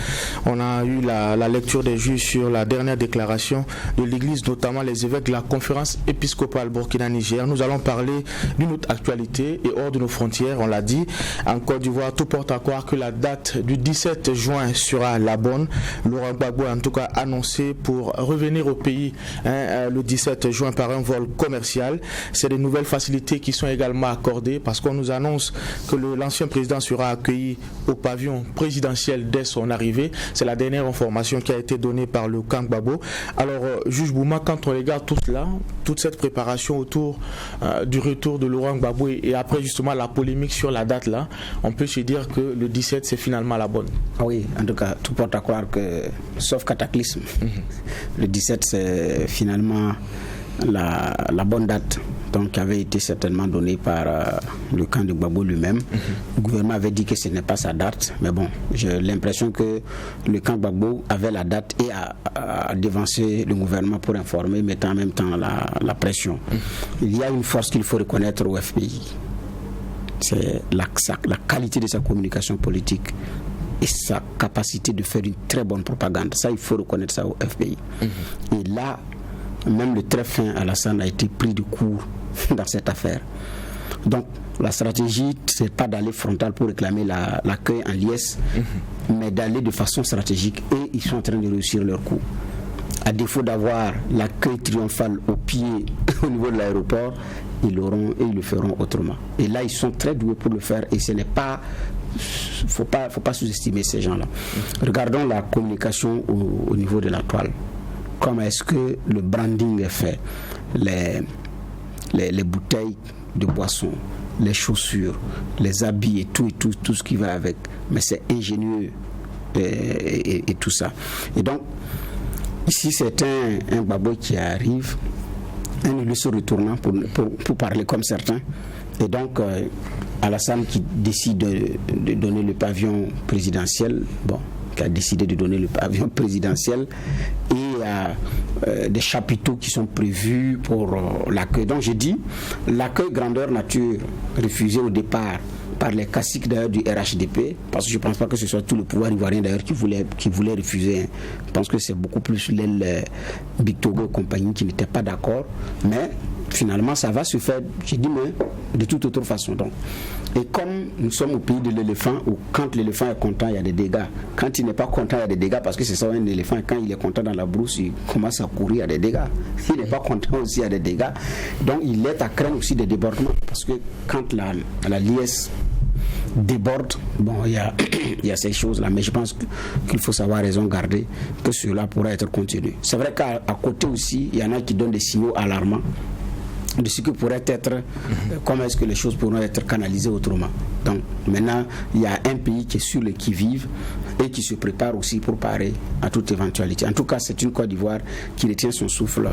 On a eu la lecture des juges sur la dernière déclaration de l'Église, notamment les évêques de la conférence épiscopale Burkina-Niger. Nous allons parler d'une autre actualité et hors de nos frontières. On l'a dit, en Côte d'Ivoire, tout porte à croire que la date du 17 juin sera la bonne. Laurent Gbagbo a en tout cas annoncé pour revenir au pays le 17 juin par un vol commercial. C'est des nouvelles facilités qui sont également accordées parce qu'on nous annonce que l'ancien président sera accueilli au pavillon présidentiel dès son arrivée. C'est la dernière information qui a été donnée par le camp Gbagbo. Alors, juge Bouma, quand on regarde tout cela, toute cette préparation autour du retour de Laurent Gbagbo et après justement la polémique sur la date là, on peut se dire que le 17 c'est finalement la bonne.
Ah oui, en tout cas, tout porte à croire que, sauf cataclysme, le 17 c'est finalement la bonne date, donc qui avait été certainement donnée par le camp de Gbagbo lui-même. Le gouvernement avait dit que ce n'est pas sa date, mais bon, j'ai l'impression que le camp Gbagbo avait la date et a dévancé le gouvernement pour informer, mettant en même temps la pression. Il y a une force qu'il faut reconnaître au FPI, c'est la qualité de sa communication politique et sa capacité de faire une très bonne propagande. Ça, il faut reconnaître ça au FPI. Et là, même le très fin Alassane a été pris de court dans cette affaire. Donc la stratégie, c'est pas d'aller frontal pour réclamer l'accueil en liesse, mais d'aller de façon stratégique, et ils sont en train de réussir leur coup. À défaut d'avoir l'accueil triomphal au pied au niveau de l'aéroport, ils l'auront et ils le feront autrement. Et là, ils sont très doués pour le faire, et ce n'est pas... faut pas sous-estimer ces gens-là. Regardons la communication au niveau de la toile. Comment est-ce que le branding est fait, les bouteilles de boissons, les chaussures, les habits et tout ce qui va avec. Mais c'est ingénieux et tout ça. Et donc, ici c'est un Gbagbo qui arrive, un élu se retournant pour parler comme certains. Et donc, Alassane qui décide de donner le pavillon présidentiel, qui a décidé de donner le pavillon présidentiel, et des chapiteaux qui sont prévus pour l'accueil. Donc j'ai dit, l'accueil grandeur nature refusé au départ par les caciques d'ailleurs du RHDP, parce que je ne pense pas que ce soit tout le pouvoir ivoirien d'ailleurs qui voulait refuser. Je pense que c'est beaucoup plus l'aile Big Togo et compagnie qui n'étaient pas d'accord, mais finalement ça va se faire, j'ai dit, mais de toute autre façon. Donc. Et comme nous sommes au pays de l'éléphant, où quand l'éléphant est content, il y a des dégâts. Quand il n'est pas content, il y a des dégâts, parce que c'est ça un éléphant. Quand il est content dans la brousse, il commence à courir, il y a des dégâts. S'il n'est pas content aussi, il y a des dégâts. Donc il est à craindre aussi des débordements, parce que quand la liesse déborde, il y a ces choses-là. Mais je pense qu'il faut savoir raison garder que cela pourrait être continu. C'est vrai qu'à côté aussi, il y en a qui donnent des signaux alarmants de ce que pourrait être, comment est-ce que les choses pourront être canalisées autrement. Donc maintenant, il y a un pays qui est sur le qui-vive et qui se prépare aussi pour parer à toute éventualité. En tout cas, c'est une Côte d'Ivoire qui retient son souffle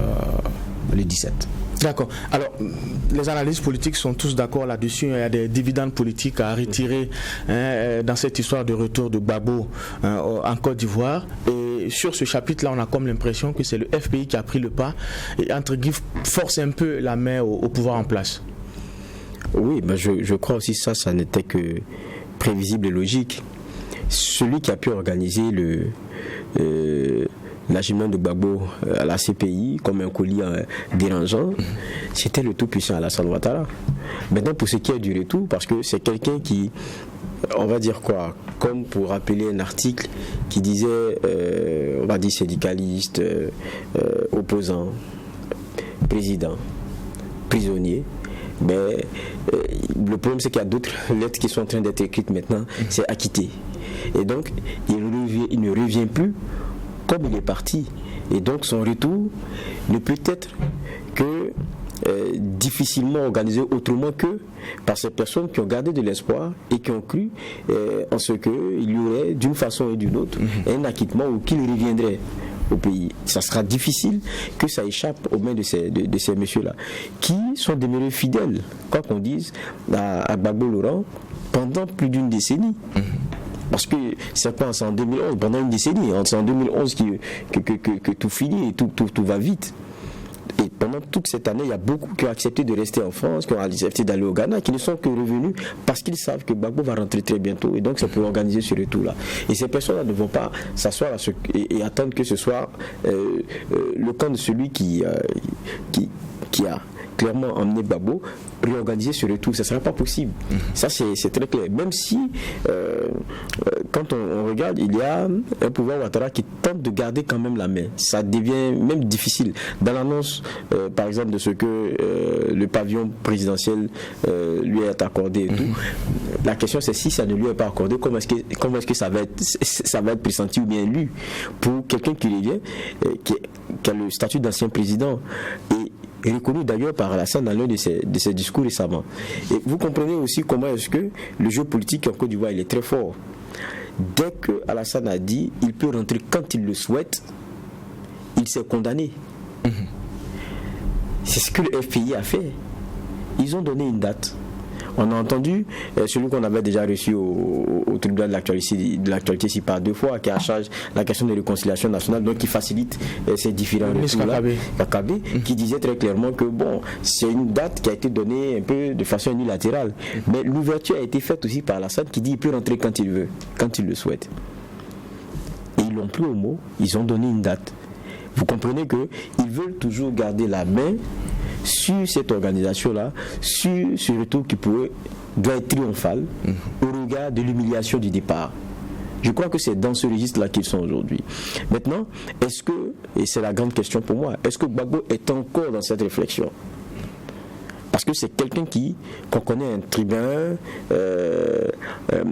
le 17.
D'accord. Alors, les analystes politiques sont tous d'accord là-dessus. Il y a des dividendes politiques à retirer dans cette histoire de retour de Gbagbo en Côte d'Ivoire. Et Et sur ce chapitre-là, on a comme l'impression que c'est le FPI qui a pris le pas et entre guillemets force un peu la main au pouvoir en place.
Oui, je crois aussi ça n'était que prévisible et logique. Celui qui a pu organiser l'acheminement de Gbagbo à la CPI comme un colis dérangeant, c'était le tout-puissant Alassane Ouattara. Maintenant, pour ce qui est du retour, parce que c'est quelqu'un qui, on va dire quoi, comme pour rappeler un article qui disait, on va dire syndicaliste, opposant, président, prisonnier. Mais le problème, c'est qu'il y a d'autres lettres qui sont en train d'être écrites maintenant, c'est acquitté. Et donc, il ne revient plus comme il est parti. Et donc, son retour ne peut être que difficilement organisé autrement que par ces personnes qui ont gardé de l'espoir et qui ont cru en ce qu'il y aurait d'une façon et d'une autre un acquittement ou qu'il reviendrait au pays. Ça sera difficile que ça échappe aux mains de ces messieurs-là qui sont demeurés fidèles, quoi qu'on dise, à Gbagbo Laurent pendant plus d'une décennie. Parce que c'est quoi, c'est en 2011, pendant une décennie, c'est en 2011 que tout finit et tout va vite. Et pendant toute cette année, il y a beaucoup qui ont accepté de rester en France, qui ont accepté d'aller au Ghana, qui ne sont que revenus parce qu'ils savent que Gbagbo va rentrer très bientôt et donc ça peut organiser ce retour-là. Et ces personnes-là ne vont pas s'asseoir et attendre que ce soit le camp de celui qui a clairement emmené Gbagbo réorganiser ce retour. Ça ne sera pas possible. Ça, c'est très clair. Même si, quand on regarde, il y a un pouvoir Ouattara qui tente de garder quand même la main. Ça devient même difficile. Dans l'annonce, par exemple, de ce que le pavillon présidentiel lui est accordé et tout, la question c'est si ça ne lui est pas accordé, comment est-ce que ça va être pressenti ou bien lu pour quelqu'un qui revient, qui a le statut d'ancien président et reconnu d'ailleurs par Alassane dans l'un de ses discours récemment. Et vous comprenez aussi comment est-ce que le jeu politique en Côte d'Ivoire il est très fort. Dès que Alassane a dit il peut rentrer quand il le souhaite, il s'est condamné. C'est ce que le FPI a fait. Ils ont donné une date. On a entendu celui qu'on avait déjà reçu au tribunal de l'actualité ici par 2 fois, qui a en charge la question de réconciliation nationale, donc qui facilite ces différents retours-là, Kakabé, qui disait très clairement que bon, c'est une date qui a été donnée un peu de façon unilatérale, mais l'ouverture a été faite aussi par Alassane qui dit qu'il peut rentrer quand il veut, quand il le souhaite. Et ils l'ont pris au mot, ils ont donné une date. Vous comprenez qu'ils veulent toujours garder la main sur cette organisation-là, sur ce retour qui doit être triomphal au regard de l'humiliation du départ. Je crois que c'est dans ce registre-là qu'ils sont aujourd'hui. Maintenant, est-ce que, et c'est la grande question pour moi, est-ce que Gbagbo est encore dans cette réflexion ? Parce que c'est quelqu'un qu'on connaît un tribun,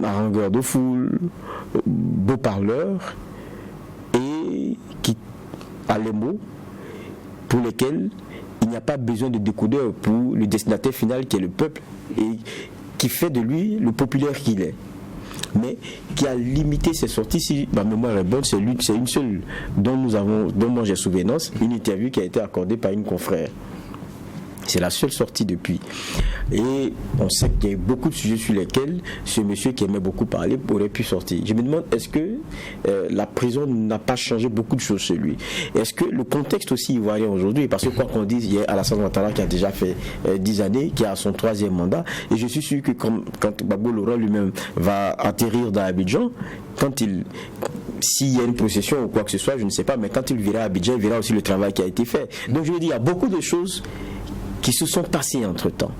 harangueur de foule, beau parleur, et qui a les mots pour lesquels il n'y a pas besoin de décodeur pour le destinataire final qui est le peuple et qui fait de lui le populaire qu'il est. Mais qui a limité ses sorties, si ma mémoire est bonne, c'est une seule dont moi j'ai souvenance, une interview qui a été accordée par une confrère. C'est la seule sortie depuis. Et on sait qu'il y a eu beaucoup de sujets sur lesquels ce monsieur qui aimait beaucoup parler aurait pu sortir. Je me demande, est-ce que la prison n'a pas changé beaucoup de choses chez lui ? Est-ce que le contexte aussi ivoirien aujourd'hui, parce que quoi qu'on dise, il y a Alassane Ouattara qui a déjà fait 10 années, qui a son 3e mandat, et je suis sûr que quand Gbagbo Laurent lui-même va atterrir dans Abidjan, s'il y a une procession ou quoi que ce soit, je ne sais pas, mais quand il verra Abidjan, il verra aussi le travail qui a été fait. Donc je veux dire, il y a beaucoup de choses qui se sont passés entre-temps.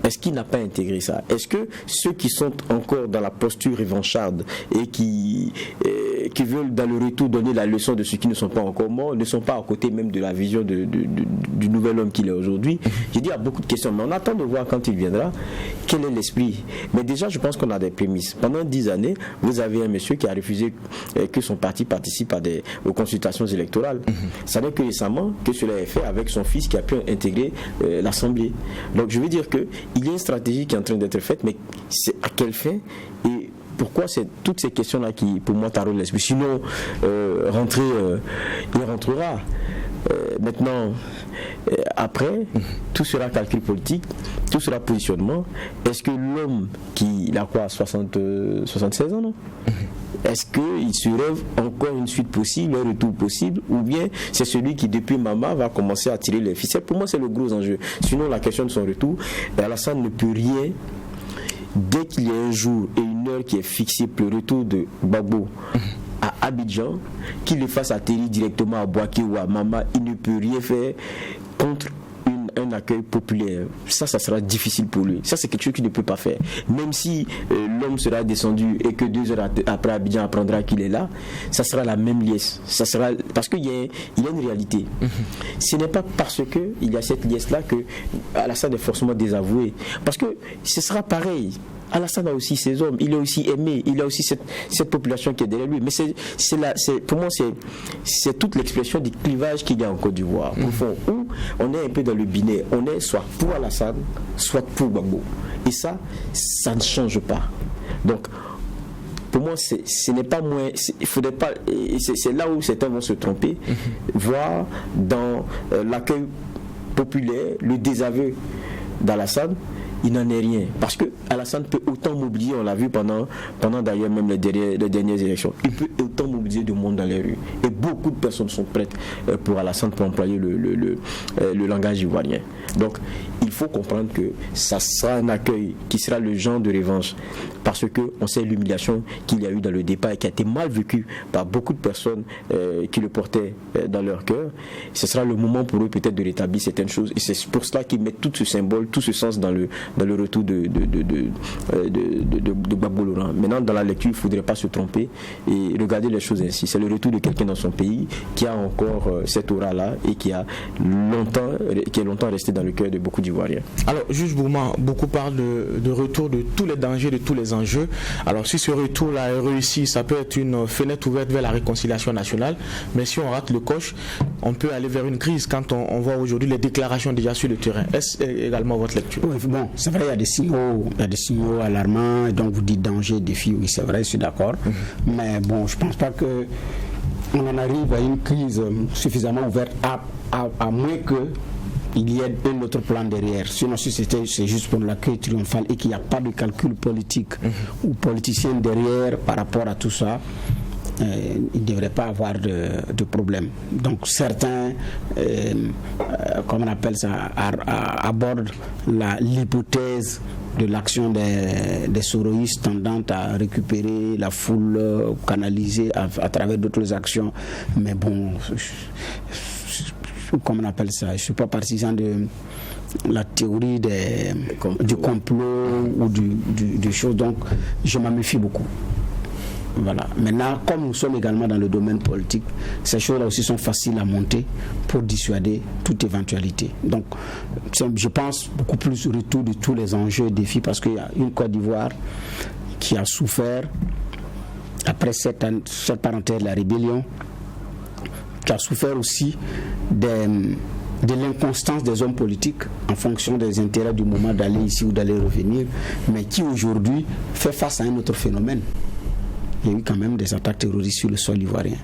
Est-ce qu'il n'a pas intégré ça ? Est-ce que ceux qui sont encore dans la posture revancharde et qui veulent dans le retour donner la leçon de ceux qui ne sont pas encore morts, ne sont pas à côté même de la vision du nouvel homme qu'il est aujourd'hui ? J'ai dit, il y a beaucoup de questions, mais on attend de voir quand il viendra, quel est l'esprit. Mais déjà, je pense qu'on a des prémices. Pendant 10 années, vous avez un monsieur qui a refusé que son parti participe aux consultations électorales. Ça n'est que récemment que cela est fait avec son fils qui a pu intégrer l'Assemblée. Donc je veux dire que il y a une stratégie qui est en train d'être faite, mais c'est à quelle fin et pourquoi c'est toutes ces questions-là qui, pour moi, taraudent l'esprit. Sinon, il rentrera. Maintenant, après, tout sera calcul politique, tout sera positionnement. Est-ce que l'homme il a quoi, 76 ans, non ? Est-ce qu'il se rêve encore une suite possible, un retour possible, ou bien c'est celui qui depuis Mama va commencer à tirer les ficelles? Pour moi, c'est le gros enjeu. Sinon, la question de son retour, Alassane ne peut rien. Dès qu'il y a un jour et une heure qui est fixée pour le retour de Gbagbo à Abidjan, qu'il le fasse atterrir directement à Bouaké ou à Mama, il ne peut rien faire contre un accueil populaire. Ça sera difficile pour lui. Ça, c'est quelque chose qu'il ne peut pas faire. Même si l'homme sera descendu et que 2 heures après Abidjan apprendra qu'il est là, ça sera la même liesse. Ça sera parce qu'il y a une réalité. Ce n'est pas parce qu'il y a cette liesse-là que Alassane est forcément désavoué. Parce que ce sera pareil. Alassane a aussi ses hommes, il est aussi aimé, il a aussi cette population qui est derrière lui. Mais pour moi, c'est toute l'expression du clivage qu'il y a en Côte d'Ivoire. Au fond, où on est un peu dans le binaire, on est soit pour Alassane, soit pour Gbagbo. Et ça ne change pas. Donc, pour moi, ce n'est pas moins. Il faudrait pas. C'est là où certains vont se tromper, voir dans l'accueil populaire, le désaveu d'Alassane. Il n'en est rien. Parce que Alassane peut autant mobiliser, on l'a vu pendant d'ailleurs même les dernières élections, il peut autant mobiliser du monde dans les rues. Et beaucoup de personnes sont prêtes pour Alassane, pour employer le langage ivoirien. Donc, il faut comprendre que ça sera un accueil qui sera le genre de revanche. Parce qu'on sait l'humiliation qu'il y a eu dans le départ et qui a été mal vécue par beaucoup de personnes qui le portaient dans leur cœur. Ce sera le moment pour eux peut-être de rétablir certaines choses. Et c'est pour cela qu'ils mettent tout ce symbole, tout ce sens dans le retour de Gbagbo Laurent. Maintenant, dans la lecture, il ne faudrait pas se tromper et regarder les choses ainsi. C'est le retour de quelqu'un dans son pays qui a encore cette aura-là et qui est longtemps resté dans le cœur de beaucoup d'Ivoiriens.
Alors, Juge Bouma, beaucoup parlent de retour de tous les dangers, de tous les enjeux. Alors, si ce retour-là est réussi, ça peut être une fenêtre ouverte vers la réconciliation nationale. Mais si on rate le coche, on peut aller vers une crise quand on voit aujourd'hui les déclarations déjà sur le terrain. Est-ce également votre lecture?
Oui, bon, c'est vrai, il y a des signaux alarmants. Donc, vous dites danger, défi, oui, c'est vrai, je suis d'accord. Mais bon, je ne pense pas que on en arrive à une crise suffisamment ouverte, à moins que il y a un autre plan derrière. Sinon, si c'est juste pour l'accueil triomphal et qu'il n'y a pas de calcul politique ou politicien derrière par rapport à tout ça, il ne devrait pas avoir de problème. Donc certains, comment on appelle ça, abordent l'hypothèse de l'action des soroïstes tendant à récupérer la foule canalisée à travers d'autres actions. Mais bon, comment on appelle ça, je ne suis pas partisan de la théorie du complot ou du chose, donc je m'en méfie beaucoup. Voilà. Maintenant, comme nous sommes également dans le domaine politique, ces choses-là aussi sont faciles à monter pour dissuader toute éventualité. Donc, je pense beaucoup plus au retour de tous les enjeux et défis, parce qu'il y a une Côte d'Ivoire qui a souffert après cette parenthèse de la rébellion, qui a souffert aussi de l'inconstance des hommes politiques en fonction des intérêts du moment d'aller ici ou d'aller revenir, mais qui aujourd'hui fait face à un autre phénomène. Il y a eu quand même des attaques terroristes sur le sol ivoirien.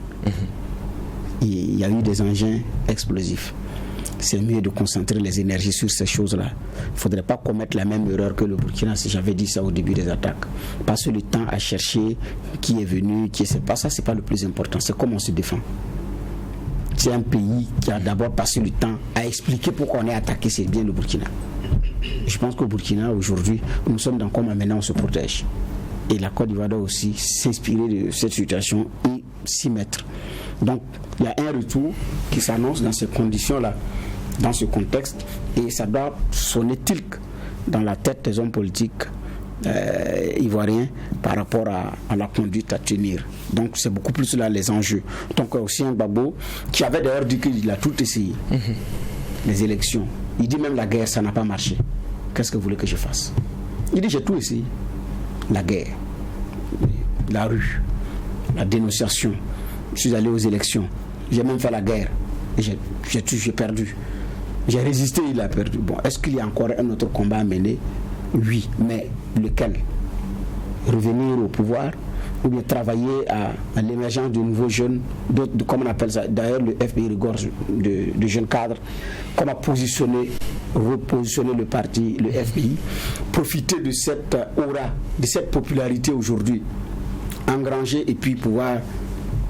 Il y a eu des engins explosifs. C'est mieux de concentrer les énergies sur ces choses-là. Il ne faudrait pas commettre la même erreur que le Burkina, si j'avais dit ça au début des attaques. Passer le temps à chercher qui est venu, c'est pas ça, c'est pas le plus important. C'est comment on se défend. C'est un pays qui a d'abord passé le temps à expliquer pourquoi on est attaqué, c'est bien le Burkina. Je pense qu'au Burkina, aujourd'hui, nous sommes dans comment maintenant on se protège. Et la Côte d'Ivoire doit aussi s'inspirer de cette situation et s'y mettre. Donc, il y a un retour qui s'annonce dans ces conditions-là, dans ce contexte, et ça doit sonner tilk dans la tête des hommes politiques ivoiriens par rapport à la conduite à tenir. Donc, c'est beaucoup plus là les enjeux. Donc, aussi un Gbagbo qui avait d'ailleurs dit qu'il a tout essayé. Les élections. Il dit même la guerre, ça n'a pas marché. Qu'est-ce que vous voulez que je fasse? Il dit j'ai tout essayé. La guerre, la rue, la dénonciation. Je suis allé aux élections. J'ai même fait la guerre. Et j'ai perdu. J'ai résisté, il a perdu. Bon, est-ce qu'il y a encore un autre combat à mener? Oui, mais lequel? Revenir au pouvoir ou bien travailler à l'émergence de nouveaux jeunes, comme on appelle ça. D'ailleurs, le FPI regorge de jeunes cadres. Comment repositionner le parti, le FPI, profiter de cette aura, de cette popularité aujourd'hui engranger et puis pouvoir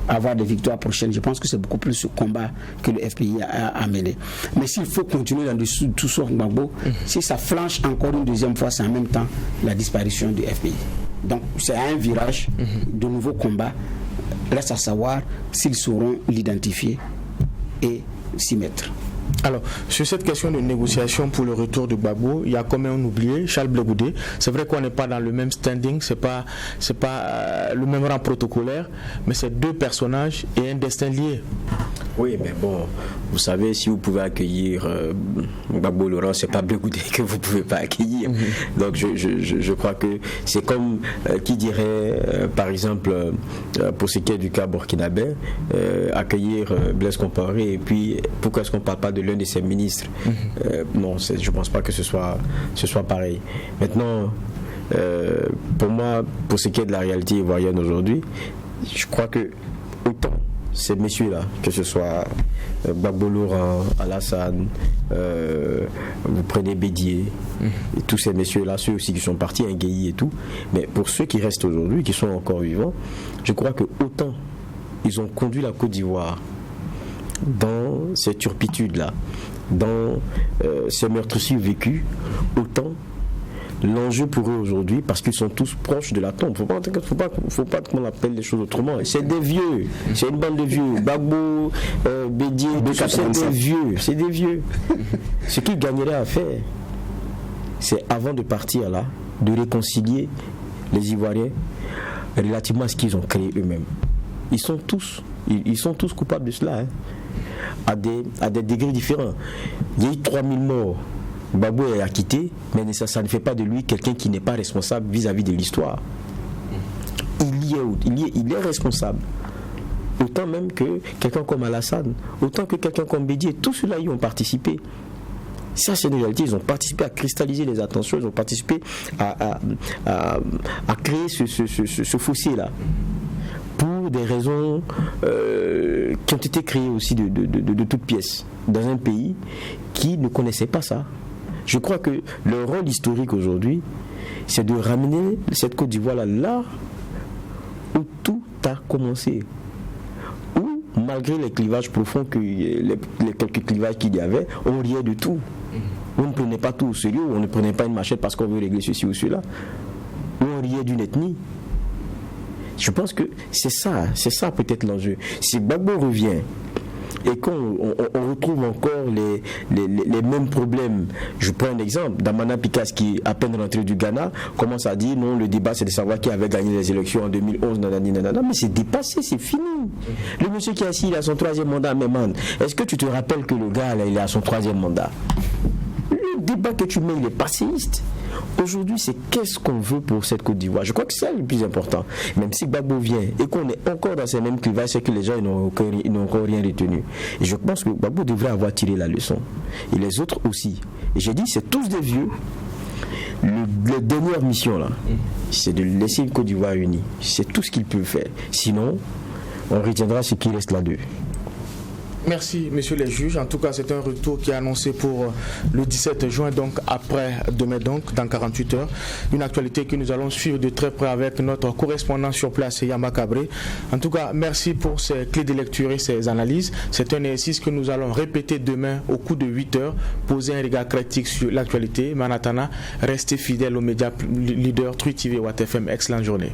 avoir des victoires prochaines. Je pense que c'est beaucoup plus ce combat que le FPI a mené. Mais s'il faut continuer dans tout ce Gbagbo, si ça flanche encore une deuxième fois, c'est en même temps la disparition du FPI. Donc c'est un virage de nouveaux combats. Reste à savoir s'ils sauront l'identifier et s'y mettre.
Alors, sur cette question de négociation pour le retour de Gbagbo, il y a quand même oublié Charles Blé Goudé. C'est vrai qu'on n'est pas dans le même standing, c'est pas le même rang protocolaire, mais c'est deux personnages et un destin lié.
Oui, mais bon, vous savez, si vous pouvez accueillir Gbagbo Laurent, c'est pas Blé Goudé que vous pouvez pas accueillir. Donc je crois que c'est comme qui dirait, par exemple, pour ce qui est du cas burkinabé, accueillir Blaise Compaoré, et puis pourquoi est-ce qu'on parle pas de l'un de ses ministres? Non, je pense pas que ce soit pareil. Maintenant, pour moi, pour ce qui est de la réalité ivoirienne aujourd'hui, je crois que autant ces messieurs-là, que ce soit Gbagbo Laurent, Alassane, vous prenez Bédié, et tous ces messieurs-là, ceux aussi qui sont partis, Nguéhi et tout, mais pour ceux qui restent aujourd'hui, qui sont encore vivants, je crois que autant ils ont conduit la Côte d'Ivoire dans ces turpitudes-là, dans ces meurtrissures vécues, autant l'enjeu pour eux aujourd'hui, parce qu'ils sont tous proches de la tombe. Faut pas qu'on appelle les choses autrement. C'est des vieux, c'est une bande de vieux. Gbagbo, Bédié, c'est des vieux. Ce qu'ils gagneraient à faire, c'est avant de partir là, de réconcilier les Ivoiriens relativement à ce qu'ils ont créé eux-mêmes. Ils sont tous coupables de cela, à des degrés différents. Il y a eu 3000 morts. Gbagbo est acquitté, mais ça ne fait pas de lui quelqu'un qui n'est pas responsable vis-à-vis de l'histoire. Il est responsable. Autant même que quelqu'un comme Alassane, autant que quelqu'un comme Bédié, tous ceux-là y ont participé. Ça, c'est une réalité. Ils ont participé à cristalliser les attentions, ils ont participé à créer ce fossé-là. Pour des raisons qui ont été créées aussi de toutes pièces, dans un pays qui ne connaissait pas ça. Je crois que le rôle historique aujourd'hui, c'est de ramener cette Côte d'Ivoire là où tout a commencé. Où, malgré les clivages profonds, les quelques clivages qu'il y avait, on riait de tout. On ne prenait pas tout au sérieux, on ne prenait pas une machette parce qu'on veut régler ceci ou cela. Où on riait d'une ethnie. Je pense que c'est ça peut-être l'enjeu. Si Gbagbo revient et qu'on retrouve encore les mêmes problèmes, je prends un exemple, Damana Picasse qui, à peine rentré du Ghana, commence à dire non, le débat c'est de savoir qui avait gagné les élections en 2011, nanana, mais c'est dépassé, c'est fini. Le monsieur qui est assis, il a son 3e mandat, mais man, est-ce que tu te rappelles que le gars là, il est à son 3e mandat? Le débat que tu mets, il est passéiste. Aujourd'hui, c'est qu'est-ce qu'on veut pour cette Côte d'Ivoire. Je crois que c'est le plus important. Même si Gbagbo vient et qu'on est encore dans ces mêmes clivages, c'est que les gens n'ont encore rien retenu. Et je pense que Gbagbo devrait avoir tiré la leçon. Et les autres aussi. Et j'ai dit, c'est tous des vieux. La dernière mission, là, c'est de laisser une Côte d'Ivoire unie. C'est tout ce qu'ils peuvent faire. Sinon, on retiendra ce qui reste là d'eux.
Merci, messieurs les juges. En tout cas, c'est un retour qui est annoncé pour le 17 juin, donc après-demain, donc dans 48 heures. Une actualité que nous allons suivre de très près avec notre correspondant sur place, Yamba Cabré. En tout cas, merci pour ces clés de lecture et ces analyses. C'est un exercice que nous allons répéter demain au cours de 8 heures, poser un regard critique sur l'actualité. Manatana, restez fidèles aux médias leaders, Truth TV, Watt FM. Excellente journée.